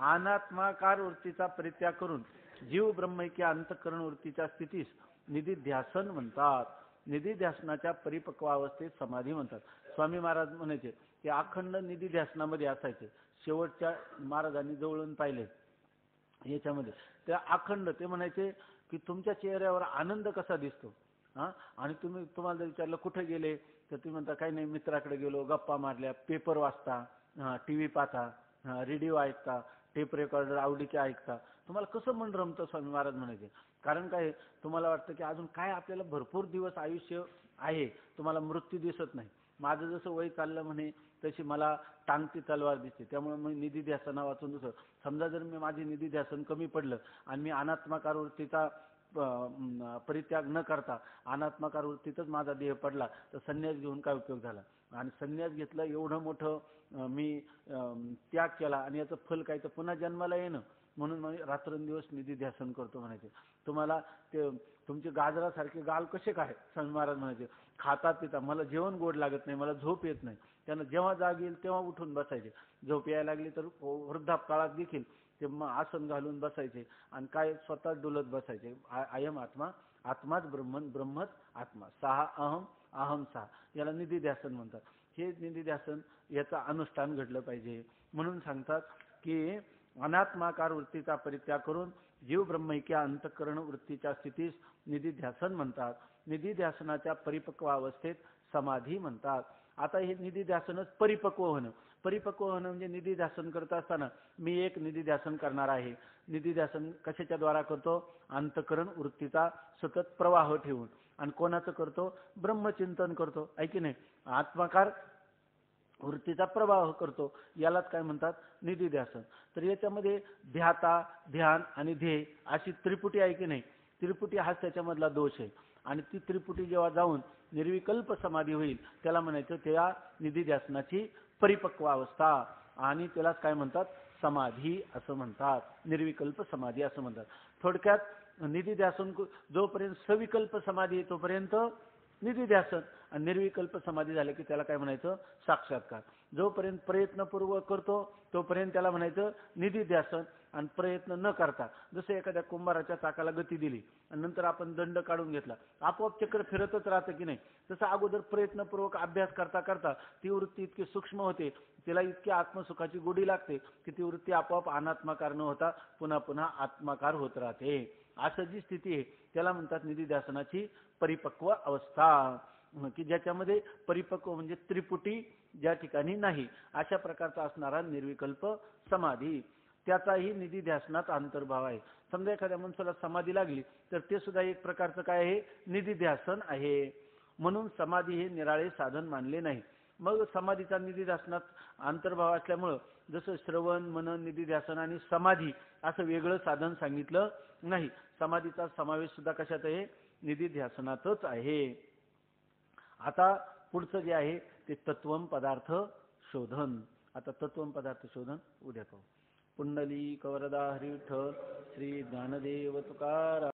[SPEAKER 1] अनात्माकार वृत्तीचा परित्याग करून जीव ब्रह्मैक्य अंतःकरण वृत्तीच्या स्थितीस निधिध्यासन म्हणतात. निधिध्यासनाच्या परिपक्वावस्थेत समाधी म्हणतात. स्वामी महाराज म्हणायचे की अखंड निधिध्यासनामध्ये असायचे. शेवटच्या महाराजांनी जवळून पाहिले याच्यामध्ये, त्या अखंड, ते म्हणायचे की तुमच्या चेहऱ्यावर आनंद कसा दिसतो. आणि तुम्हाला जर विचारलं कुठे गेले तर तुम्ही म्हणता काही नाही, मित्राकडे गेलो, गप्पा मारल्या, पेपर वाचता, टीव्ही पाहता, रेडिओ ऐकता, टेप रेकॉर्डर आवडीचे ऐकता. तुम्हाला कसं मन रमतं? स्वामी महाराज म्हणायचे. कारण काय, तुम्हाला वाटतं की अजून काय आपल्याला भरपूर दिवस आयुष्य आहे, तुम्हाला मृत्यू दिसत नाही. माझं जसं वय चाललं म्हणे तशी मला टांगती तलवार दिसते. त्यामुळे मी निधिध्यासना वाचून दुसरं, समजा जर मी माझी निधिध्यासन कमी पडलं आणि मी अनात्माकार वृत्तीचा परित्याग न करता अनात्माकार वृत्तीतच माझा देह पडला तर संन्यास घेऊन काय उपयोग झाला? आणि संन्यास घेतला, एवढं मोठं मी त्याग केला आणि याचं फल काय, तर पुन्हा जन्माला येणं. म्हणून मी रात्रंदिवस निधिध्यासन करतो म्हणायचे. तुम्हाला ते तुमचे गाजरासारखे गाल कसे काय? स्वामी महाराज म्हणायचे खाता पिता मला जेवण गोड लागत नाही, मला झोप येत नाही. त्यांना जेव्हा जाग येईल तेव्हा उठून बसायचे. झोप यायला लागली तर वृद्धापकाळात देखील ते आसन घालून बसायचे आणि काय स्वतः डुलत बसायचे. अयम आत्मा, आत्माच ब्रह्मन, ब्रह्मच आत्मा, सहा अहम, अहम सहा. याला निधिध्यासन म्हणतात. हे निधिध्यासन याचं अनुष्ठान घडलं पाहिजे. म्हणून सांगतात की अनात्माकार वृत्तीचा परित्याग करून जीव ब्रह्मैक्य अंतःकरण वृत्तीच्या स्थितीस निधिध्यासन म्हणतात. निधिध्यासनाच्या परिपक्व अवस्थेत समाधी म्हणतात. आता हे निधिध्यासनच परिपक्व होणं. परिपक्व होणं म्हणजे निधिध्यासन करत असताना मी एक निधिध्यासन करणार आहे. निधिध्यासन कशाच्या द्वारा करतो? अंतःकरण वृत्तीचा सतत प्रवाह ठेवून. आणि कोणाचं करतो? ब्रह्मचिंतन करतो, आहे की नाही? आत्माकार वृत्तीचा प्रवाह करतो, यालाच काय म्हणतात? निधिध्यासन. तर याच्यामध्ये ध्याता, ध्यान आणि ध्येय अशी त्रिपुटी आहे की नाही? त्रिपुटी हाच त्याच्यामधला दोष आहे. आणि ती त्रिपुटी जेव्हा जाऊन निर्विकल्प समाधी होईल त्याला म्हणायचं त्या निधिध्यासनाची परिपक्व अवस्था. आणि त्यालाच काय म्हणतात? समाधी असं म्हणतात. निर्विकल्प समाधी असं म्हणतात. थोडक्यात निधिध्यासन जोपर्यंत सविकल्प समाधी आहे तोपर्यंत निधिध्यासन, आणि निर्विकल्प समाधी झाली की त्याला काय म्हणायचं? साक्षात्कार. जोपर्यंत प्रयत्नपूर्वक करतो तोपर्यंत त्याला म्हणायचं निधिध्यासन. आणि प्रयत्न न करता, जसं एखाद्या कुंभाराच्या चाकाला गती दिली आणि नंतर आपण दंड काढून घेतला, आपोआप चक्र फिरतच राहतं की नाही? तसं अगोदर प्रयत्नपूर्वक अभ्यास करता करता ती वृत्ती इतकी सूक्ष्म होते, तिला इतकी आत्मसुखाची गोडी लागते की ती वृत्ती आपोआप अनात्माकार न होता पुन्हा पुन्हा आत्माकार होत राहते. असं जी स्थिती आहे त्याला म्हणतात निधिध्यासनाची परिपक्व अवस्था, की ज्याच्यामध्ये परिपक्व म्हणजे त्रिपुटी ज्या ठिकाणी नाही, अशा प्रकारचा असणारा निर्विकल्प समाधी, त्याचाही निधिध्यासनात अंतर्भाव आहे. समजा एखाद्या माणसाला समाधी लागली तर ते सुद्धा एक प्रकारचं काय आहे? निधिध्यासन आहे. म्हणून समाधी हे निराळे साधन मानले नाही. मग समाधीचा निधिध्यासनात अंतर्भाव असल्यामुळं जसं श्रवण, मनन, निधिध्यासन आणि समाधी असं वेगळं साधन सांगितलं नाही. समाधीचा समावेश सुद्धा कशात आहे? निधिध्यासनातच आहे. आता पुढचं जे आहे ते तत्वम पदार्थ शोधन. आता तत्वम पदार्थ शोधन उद्या पाहू. पुंडलिक वरदा हरी विठ्ठल. श्री ज्ञानदेव तुकाराम.